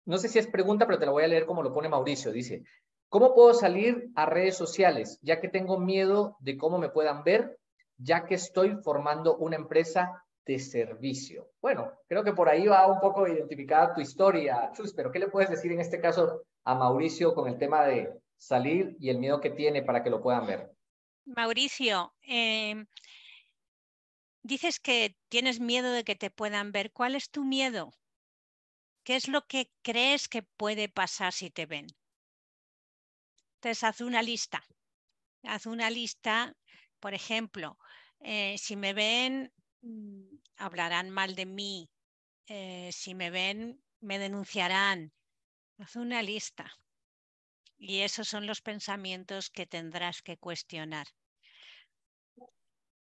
no sé si es pregunta, pero te la voy a leer como lo pone Mauricio. Dice: ¿cómo puedo salir a redes sociales, ya que tengo miedo de cómo me puedan ver, ya que estoy formando una empresa de servicio? Bueno, creo que por ahí va un poco identificada tu historia, Chus, pero ¿qué le puedes decir en este caso a Mauricio con el tema de salir y el miedo que tiene para que lo puedan ver? Mauricio, dices que tienes miedo de que te puedan ver. ¿Cuál es tu miedo? ¿Qué es lo que crees que puede pasar si te ven? Entonces, haz una lista. Haz una lista, por ejemplo, si me ven, hablarán mal de mí. Si me ven, me denunciarán. Haz una lista. Y esos son los pensamientos que tendrás que cuestionar.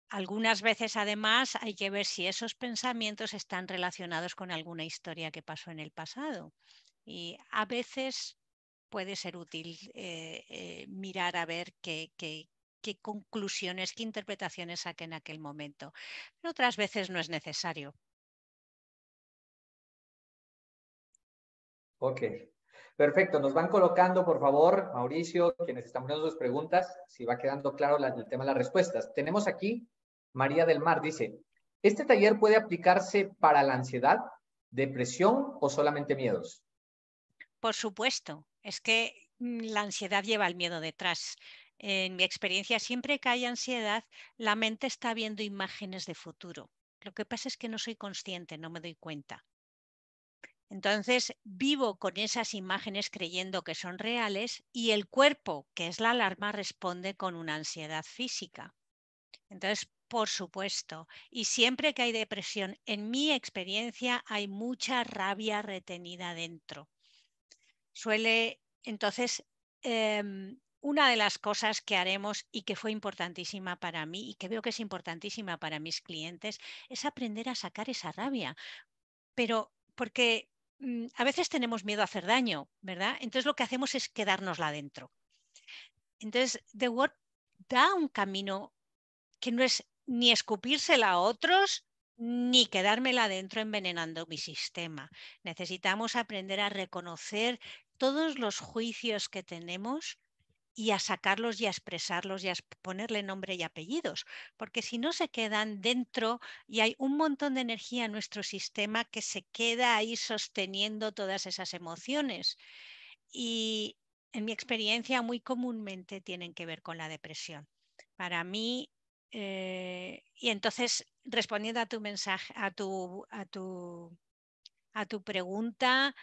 Algunas veces, además, hay que ver si esos pensamientos están relacionados con alguna historia que pasó en el pasado. Y a veces puede ser útil mirar a ver qué conclusiones, qué interpretaciones saquen en aquel momento. Pero otras veces no es necesario. Ok, perfecto. Nos van colocando, por favor, Mauricio, quienes están poniendo sus preguntas, si va quedando claro el tema de las respuestas. Tenemos aquí María del Mar, dice: ¿este taller puede aplicarse para la ansiedad, depresión o solamente miedos? Por supuesto, es que la ansiedad lleva el miedo detrás. En mi experiencia, siempre que hay ansiedad, la mente está viendo imágenes de futuro. Lo que pasa es que no soy consciente, no me doy cuenta. Entonces vivo con esas imágenes creyendo que son reales y el cuerpo, que es la alarma, responde con una ansiedad física. Entonces, por supuesto, y siempre que hay depresión, en mi experiencia hay mucha rabia retenida dentro. Entonces, una de las cosas que haremos y que fue importantísima para mí y que veo que es importantísima para mis clientes es aprender a sacar esa rabia. Pero porque a veces tenemos miedo a hacer daño, ¿verdad? Entonces lo que hacemos es quedárnosla dentro. Entonces, The Word da un camino que no es ni escupírsela a otros, ni quedármela dentro envenenando mi sistema. Necesitamos aprender a reconocer todos los juicios que tenemos y a sacarlos y a expresarlos y a ponerle nombre y apellidos, porque si no se quedan dentro y hay un montón de energía en nuestro sistema que se queda ahí sosteniendo todas esas emociones. Y en mi experiencia muy comúnmente tienen que ver con la depresión. Para mí, y entonces respondiendo a tu mensaje, a tu pregunta,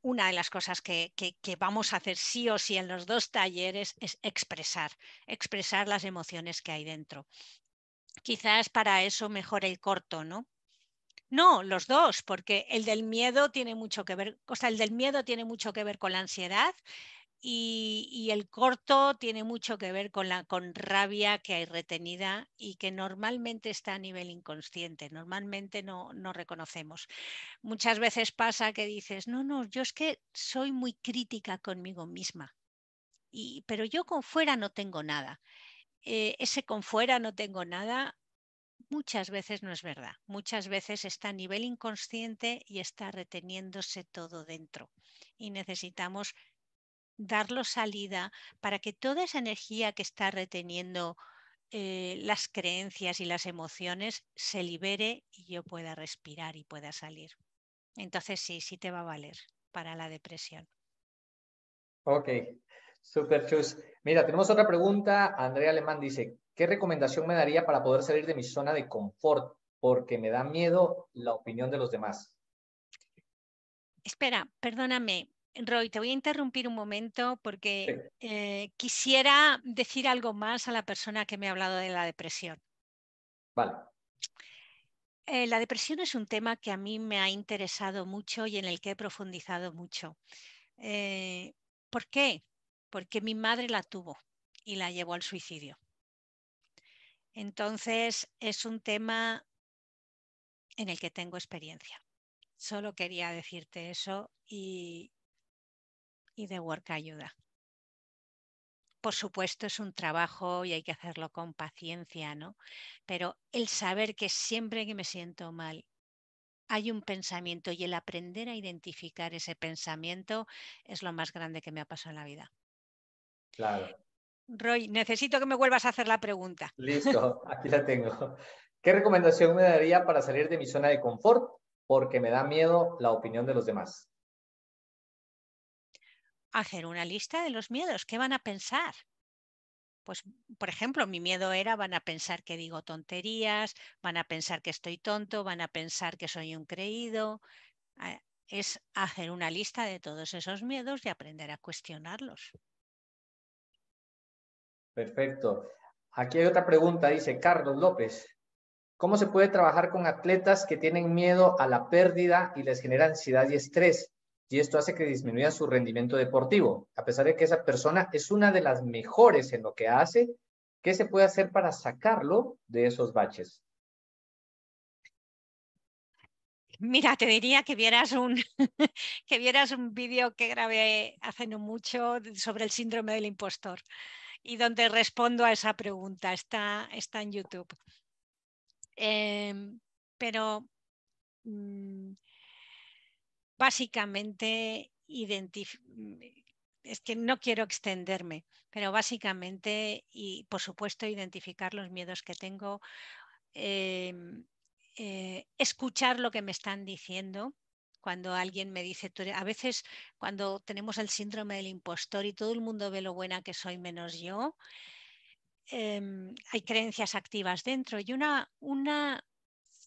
una de las cosas que vamos a hacer sí o sí en los dos talleres es expresar las emociones que hay dentro. Quizás para eso mejor el corto, ¿no? No, los dos, porque el del miedo tiene mucho que ver, o sea, el del miedo tiene mucho que ver con la ansiedad y el corto tiene mucho que ver con rabia que hay retenida y que normalmente está a nivel inconsciente, normalmente no reconocemos. Muchas veces pasa que dices, no, yo es que soy muy crítica conmigo misma, pero yo con fuera no tengo nada. Ese con fuera no tengo nada muchas veces no es verdad. Muchas veces está a nivel inconsciente y está reteniéndose todo dentro. Y necesitamos darlo salida para que toda esa energía que está reteniendo las creencias y las emociones se libere y yo pueda respirar y pueda salir. Entonces sí te va a valer para la depresión. Ok, super chus. Mira, tenemos otra pregunta. Andrea Alemán dice, ¿qué recomendación me daría para poder salir de mi zona de confort? Porque me da miedo la opinión de los demás. Espera, perdóname, Roy, te voy a interrumpir un momento Sí, porque quisiera decir algo más a la persona que me ha hablado de la depresión. vale, La depresión es un tema que a mí me ha interesado mucho y en el que he profundizado mucho. Eh, ¿Por qué? Porque mi madre la tuvo y la llevó al suicidio. Entonces es un tema en el que tengo experiencia. Solo quería decirte eso y The Work ayuda. Por supuesto, es un trabajo y hay que hacerlo con paciencia, ¿no? Pero el saber que siempre que me siento mal hay un pensamiento y el aprender a identificar ese pensamiento es lo más grande que me ha pasado en la vida. claro. Roy, necesito que me vuelvas a hacer la pregunta. Listo, aquí la tengo. ¿Qué recomendación me daría para salir de mi zona de confort? Porque me da miedo la opinión de los demás. Hacer una lista de los miedos. ¿Qué van a pensar? Pues, por ejemplo, mi miedo era, van a pensar que digo tonterías, van a pensar que estoy tonto, van a pensar que soy un creído. Es hacer una lista de todos esos miedos y aprender a cuestionarlos. Perfecto. Aquí hay otra pregunta, dice Carlos López. ¿Cómo se puede trabajar con atletas que tienen miedo a la pérdida y les genera ansiedad y estrés? Y esto hace que disminuya su rendimiento deportivo. A pesar de que esa persona es una de las mejores en lo que hace, ¿qué se puede hacer para sacarlo de esos baches? Mira, te diría que vieras que vieras un vídeo que grabé hace no mucho sobre el síndrome del impostor y donde respondo a esa pregunta. Está en YouTube. Pero mm, básicamente es que no quiero extenderme, pero básicamente y por supuesto identificar los miedos que tengo, escuchar lo que me están diciendo. Cuando alguien me dice, a veces cuando tenemos el síndrome del impostor y todo el mundo ve lo buena que soy menos yo, hay creencias activas dentro y una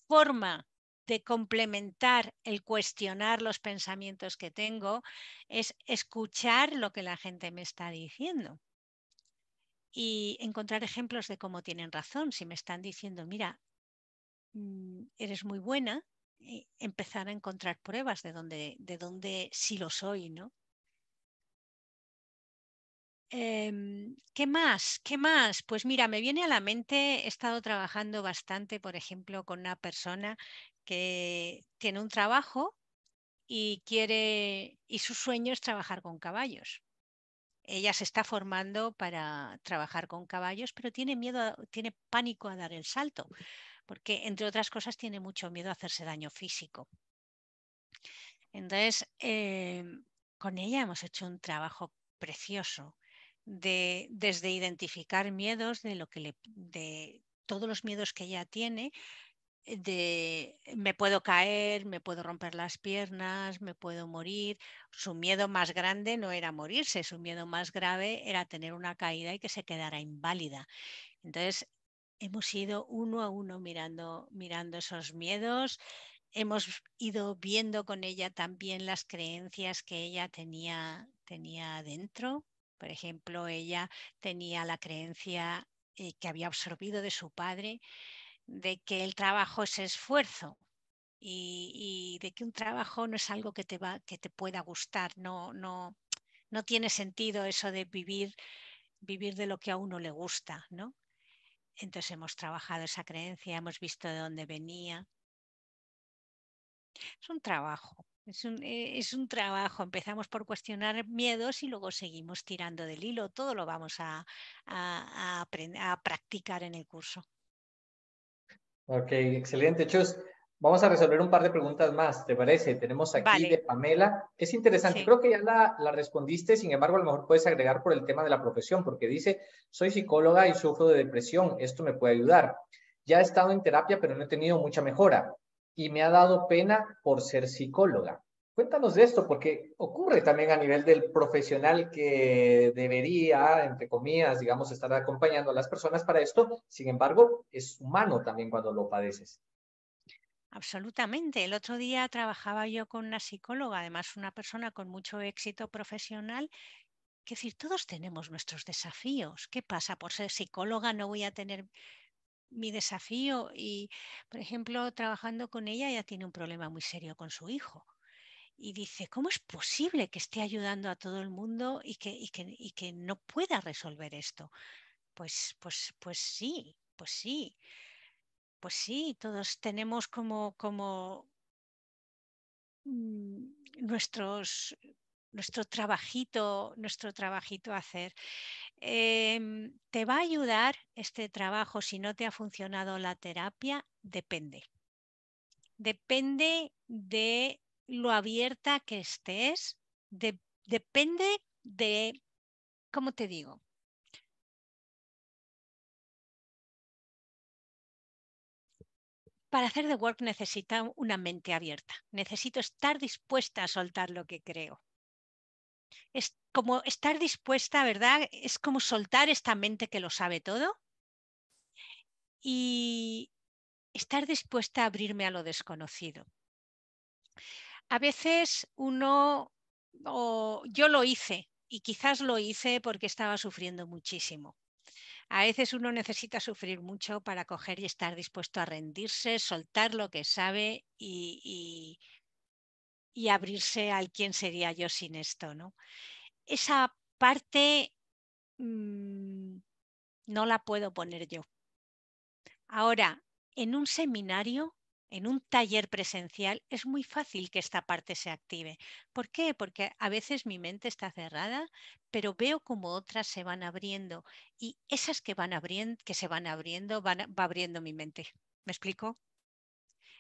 forma de complementar el cuestionar los pensamientos que tengo es escuchar lo que la gente me está diciendo y encontrar ejemplos de cómo tienen razón. Si me están diciendo, mira, eres muy buena, empezar a encontrar pruebas de dónde sí lo soy, ¿no? ¿Qué más? ¿Qué más? Pues mira, me viene a la mente, he estado trabajando bastante, por ejemplo, con una persona que tiene un trabajo y su sueño es trabajar con caballos. Ella se está formando para trabajar con caballos, pero tiene miedo, tiene pánico a dar el salto, porque entre otras cosas tiene mucho miedo a hacerse daño físico. Entonces, con ella hemos hecho un trabajo precioso desde identificar miedos de todos los miedos que ella tiene, de me puedo caer, me puedo romper las piernas, me puedo morir. Su miedo más grande no era morirse, su miedo más grave era tener una caída y que se quedara inválida. Entonces, hemos ido uno a uno mirando esos miedos. Hemos ido viendo con ella también las creencias que ella tenía dentro. Por ejemplo, ella tenía la creencia que había absorbido de su padre de que el trabajo es esfuerzo y de que un trabajo no es algo que te pueda gustar, no, No tiene sentido eso de vivir de lo que a uno le gusta, ¿no? Entonces hemos trabajado esa creencia, hemos visto de dónde venía. Es un trabajo, es un trabajo. Empezamos por cuestionar miedos y luego seguimos tirando del hilo. Todo lo vamos a practicar en el curso. Ok, excelente, Chus. Vamos a resolver un par de preguntas más, ¿te parece? Tenemos aquí de Vale, Pamela. Es interesante, sí. creo que ya la respondiste, sin embargo, a lo mejor puedes agregar por el tema de la profesión, porque dice, soy psicóloga y sufro de depresión, esto me puede ayudar. Ya he estado en terapia, pero no he tenido mucha mejora y me ha dado pena por ser psicóloga. Cuéntanos de esto, porque ocurre también a nivel del profesional que debería, entre comillas, digamos, estar acompañando a las personas para esto. Sin embargo, es humano también cuando lo padeces. Absolutamente. El otro día trabajaba yo con una psicóloga, además una persona con mucho éxito profesional. Es decir, todos tenemos nuestros desafíos. ¿Qué pasa? Por ser psicóloga no voy a tener mi desafío. Y, por ejemplo, trabajando con ella, ella tiene un problema muy serio con su hijo. Y dice, ¿cómo es posible que esté ayudando a todo el mundo y que no pueda resolver esto? Pues sí. Pues sí, todos tenemos mm, nuestros, nuestro trabajito a hacer. ¿Te va a ayudar este trabajo si no te ha funcionado la terapia? Depende. Depende de lo abierta que estés. Depende de, ¿cómo te digo? Para hacer The Work necesita una mente abierta. Necesito estar dispuesta a soltar lo que creo. Es como estar dispuesta, ¿verdad? Es como soltar esta mente que lo sabe todo y estar dispuesta a abrirme a lo desconocido. A veces yo lo hice y quizás lo hice porque estaba sufriendo muchísimo. A veces uno necesita sufrir mucho para coger y estar dispuesto a rendirse, soltar lo que sabe y abrirse al quién sería yo sin esto, ¿no? Esa parte no la puedo poner yo. Ahora, en un seminario, en un taller presencial, es muy fácil que esta parte se active. ¿Por qué? Porque a veces mi mente está cerrada, pero veo como otras se van abriendo y esas que se van abriendo, va abriendo mi mente. ¿Me explico?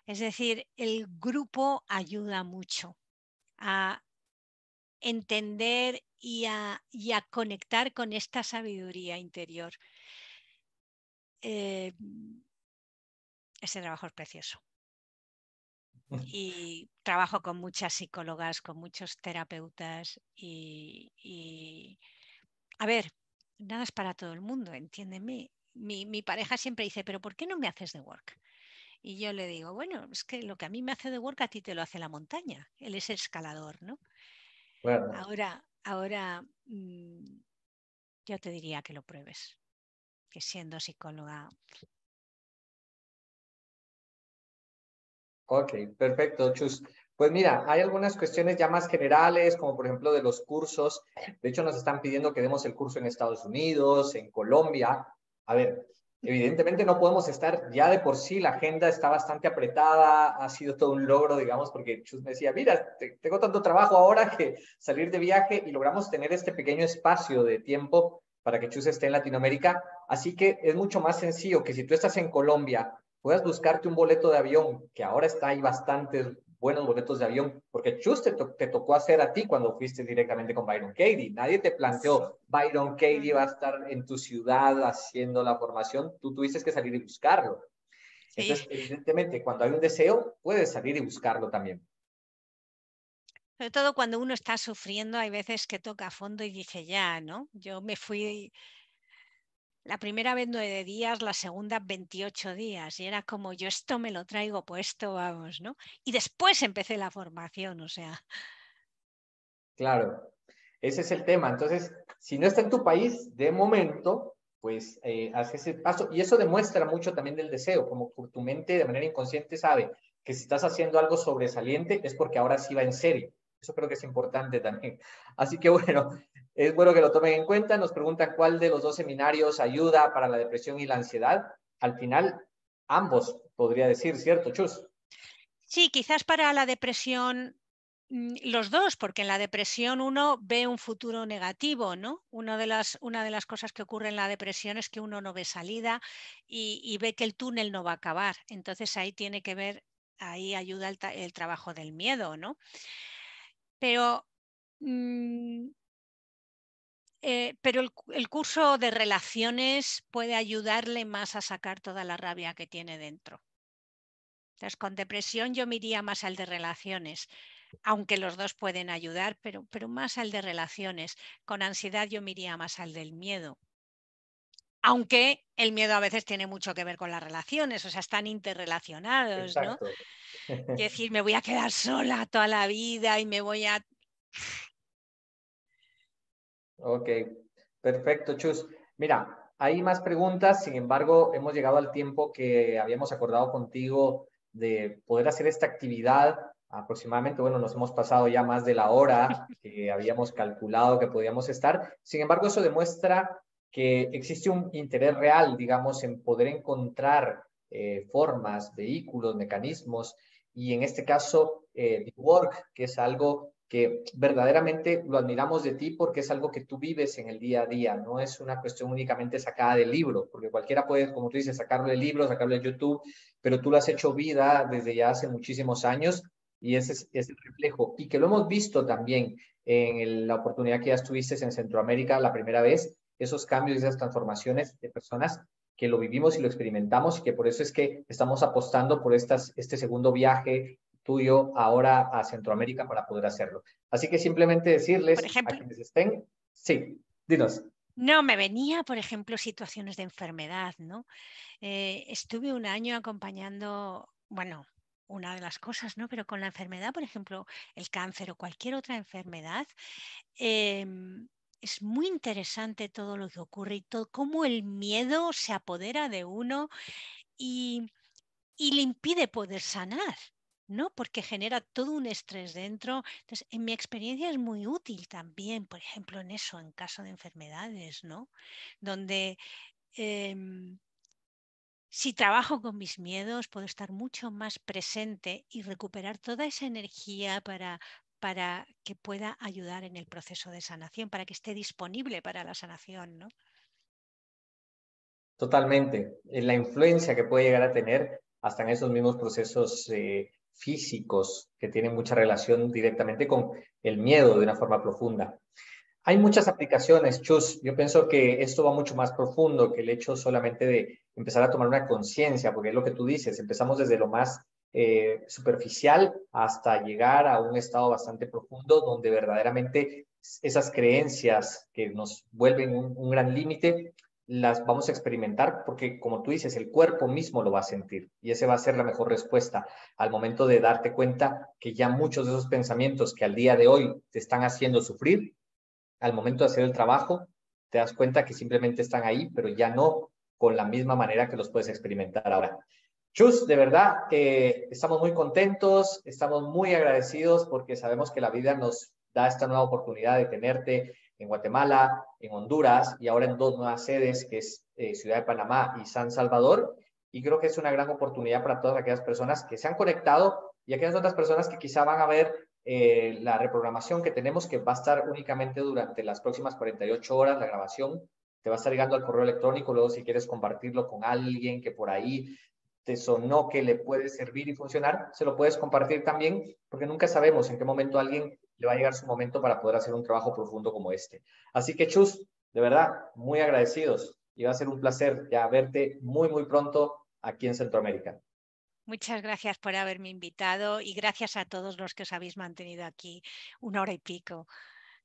Es decir, el grupo ayuda mucho a entender y a conectar con esta sabiduría interior. Eh, ese trabajo es precioso. Y trabajo con muchas psicólogas, con muchos terapeutas a ver, nada es para todo el mundo, entiéndeme. Mi pareja siempre dice, pero ¿por qué no me haces de work? Y yo le digo, bueno, es que lo que a mí me hace de work a ti te lo hace la montaña. Él es el escalador, ¿no? Bueno, Ahora, yo te diría que lo pruebes, que siendo psicóloga. ok, perfecto, Chus. Pues mira, hay algunas cuestiones ya más generales, como por ejemplo de los cursos. De hecho, nos están pidiendo que demos el curso en Estados Unidos, en Colombia. A ver, evidentemente no podemos estar, ya de por sí la agenda está bastante apretada, ha sido todo un logro, digamos, porque Chus me decía, mira, tengo tanto trabajo ahora que salir de viaje y logramos tener este pequeño espacio de tiempo para que Chus esté en Latinoamérica. Así que es mucho más sencillo que si tú estás en Colombia puedas buscarte un boleto de avión, que ahora está ahí bastantes buenos boletos de avión, porque Chus te tocó hacer a ti cuando fuiste directamente con Byron Katie. Nadie te Sí. planteó, Byron Katie va a Ujú. estar en tu ciudad haciendo la formación, tú tuviste que salir y buscarlo. Sí. Entonces, evidentemente, cuando hay un deseo, puedes salir y buscarlo también. Sobre todo cuando uno está sufriendo, hay veces que toca a fondo y dice, ya, ¿no? Yo me fui la primera vez 9 días, la segunda 28 días. Y era como, yo esto me lo traigo puesto, vamos, ¿no? Y después empecé la formación, o sea, Claro, ese es el tema. Entonces, si no está en tu país, de momento, pues haz ese paso. Y eso demuestra mucho también del deseo, como tu mente de manera inconsciente sabe que si estás haciendo algo sobresaliente es porque ahora sí va en serio. Eso creo que es importante también. Así que bueno, es bueno que lo tomen en cuenta. Nos preguntan cuál de los dos seminarios ayuda para la depresión y la ansiedad. Al final, ambos, podría decir, ¿cierto, Chus? Sí, quizás para la depresión los dos, porque en la depresión uno ve un futuro negativo, ¿no? Una de las cosas que ocurre en la depresión es que uno no ve salida y ve que el túnel no va a acabar. Entonces ahí tiene que ver, ahí ayuda el trabajo del miedo, ¿no? Pero, mm, pero el curso de relaciones puede ayudarle más a sacar toda la rabia que tiene dentro. Entonces, con depresión yo me iría más al de relaciones, aunque los dos pueden ayudar, pero más al de relaciones. Con ansiedad yo me iría más al del miedo. Aunque el miedo a veces tiene mucho que ver con las relaciones, o sea, están interrelacionados, ¿no? Exacto. Es decir, me voy a quedar sola toda la vida y me voy a... Ok, perfecto, Chus. Mira, hay más preguntas, sin embargo, hemos llegado al tiempo que habíamos acordado contigo de poder hacer esta actividad aproximadamente, bueno, nos hemos pasado ya más de la hora que habíamos calculado que podíamos estar. Sin embargo, eso demuestra que existe un interés real, digamos, en poder encontrar formas, vehículos, mecanismos, y en este caso, The Work, que es algo que verdaderamente lo admiramos de ti porque es algo que tú vives en el día a día, no es una cuestión únicamente sacada del libro, porque cualquiera puede, como tú dices, sacarlo del libro, sacarlo de YouTube, pero tú lo has hecho vida desde ya hace muchísimos años y ese es el reflejo. Y que lo hemos visto también en la oportunidad que ya estuviste en Centroamérica la primera vez, esos cambios y esas transformaciones de personas que lo vivimos y lo experimentamos y que por eso es que estamos apostando por este segundo viaje tuyo ahora a Centroamérica para poder hacerlo. Así que simplemente Por decirles a ejemplo, quienes estén, sí, dinos. no, me venía, por ejemplo, situaciones de enfermedad, ¿no? Estuve un año acompañando, bueno, una de las cosas, ¿no? Pero con la enfermedad, por ejemplo, el cáncer o cualquier otra enfermedad, es muy interesante todo lo que ocurre y todo, cómo el miedo se apodera de uno y, y le impide poder sanar, ¿no? Porque genera todo un estrés dentro. Entonces, en mi experiencia es muy útil también, por ejemplo, en eso, en caso de enfermedades, ¿no? Donde em, si trabajo con mis miedos, puedo estar mucho más presente y recuperar toda esa energía para que pueda ayudar en el proceso de sanación, para que esté disponible para la sanación, ¿no? Totalmente. La influencia que puede llegar a tener hasta en esos mismos procesos físicos que tienen mucha relación directamente con el miedo de una forma profunda. Hay muchas aplicaciones, Chus. Yo pienso que esto va mucho más profundo que el hecho solamente de empezar a tomar una conciencia, porque es lo que tú dices, empezamos desde lo más superficial hasta llegar a un estado bastante profundo donde verdaderamente esas creencias que nos vuelven un gran límite las vamos a experimentar porque, como tú dices, el cuerpo mismo lo va a sentir y ese va a ser la mejor respuesta al momento de darte cuenta que ya muchos de esos pensamientos que al día de hoy te están haciendo sufrir, al momento de hacer el trabajo, te das cuenta que simplemente están ahí, pero ya no con la misma manera que los puedes experimentar ahora. Chus, de verdad, estamos muy contentos, estamos muy agradecidos porque sabemos que la vida nos da esta nueva oportunidad de tenerte en Guatemala, en Honduras y ahora en dos nuevas sedes, que es Ciudad de Panamá y San Salvador. Y creo que es una gran oportunidad para todas aquellas personas que se han conectado y aquellas otras personas que quizá van a ver la reprogramación que tenemos, que va a estar únicamente durante las próximas 48 horas, la grabación. Te va a estar llegando al correo electrónico, luego si quieres compartirlo con alguien que por ahí te sonó que le puede servir y funcionar, se lo puedes compartir también, porque nunca sabemos en qué momento a alguien le va a llegar su momento para poder hacer un trabajo profundo como este. Así que, Chus, de verdad, muy agradecidos y va a ser un placer ya verte muy, muy pronto aquí en Centroamérica. Muchas gracias por haberme invitado y gracias a todos los que os habéis mantenido aquí una hora y pico.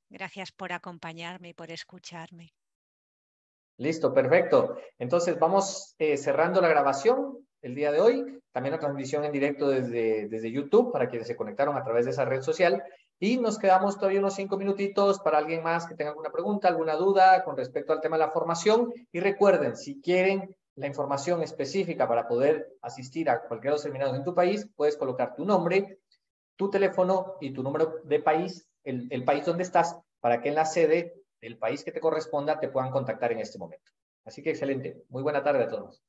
Gracias por acompañarme y por escucharme. Listo, perfecto. Entonces vamos cerrando la grabación el día de hoy. También la transmisión en directo desde YouTube para quienes se conectaron a través de esa red social. Y nos quedamos todavía unos 5 minutitos para alguien más que tenga alguna pregunta, alguna duda con respecto al tema de la formación. Y recuerden, si quieren la información específica para poder asistir a cualquiera de los seminarios en tu país, puedes colocar tu nombre tu teléfono y tu número de país, el país donde estás, para que en la sede del país que te corresponda te puedan contactar en este momento. Así que excelente. Muy buena tarde a todos.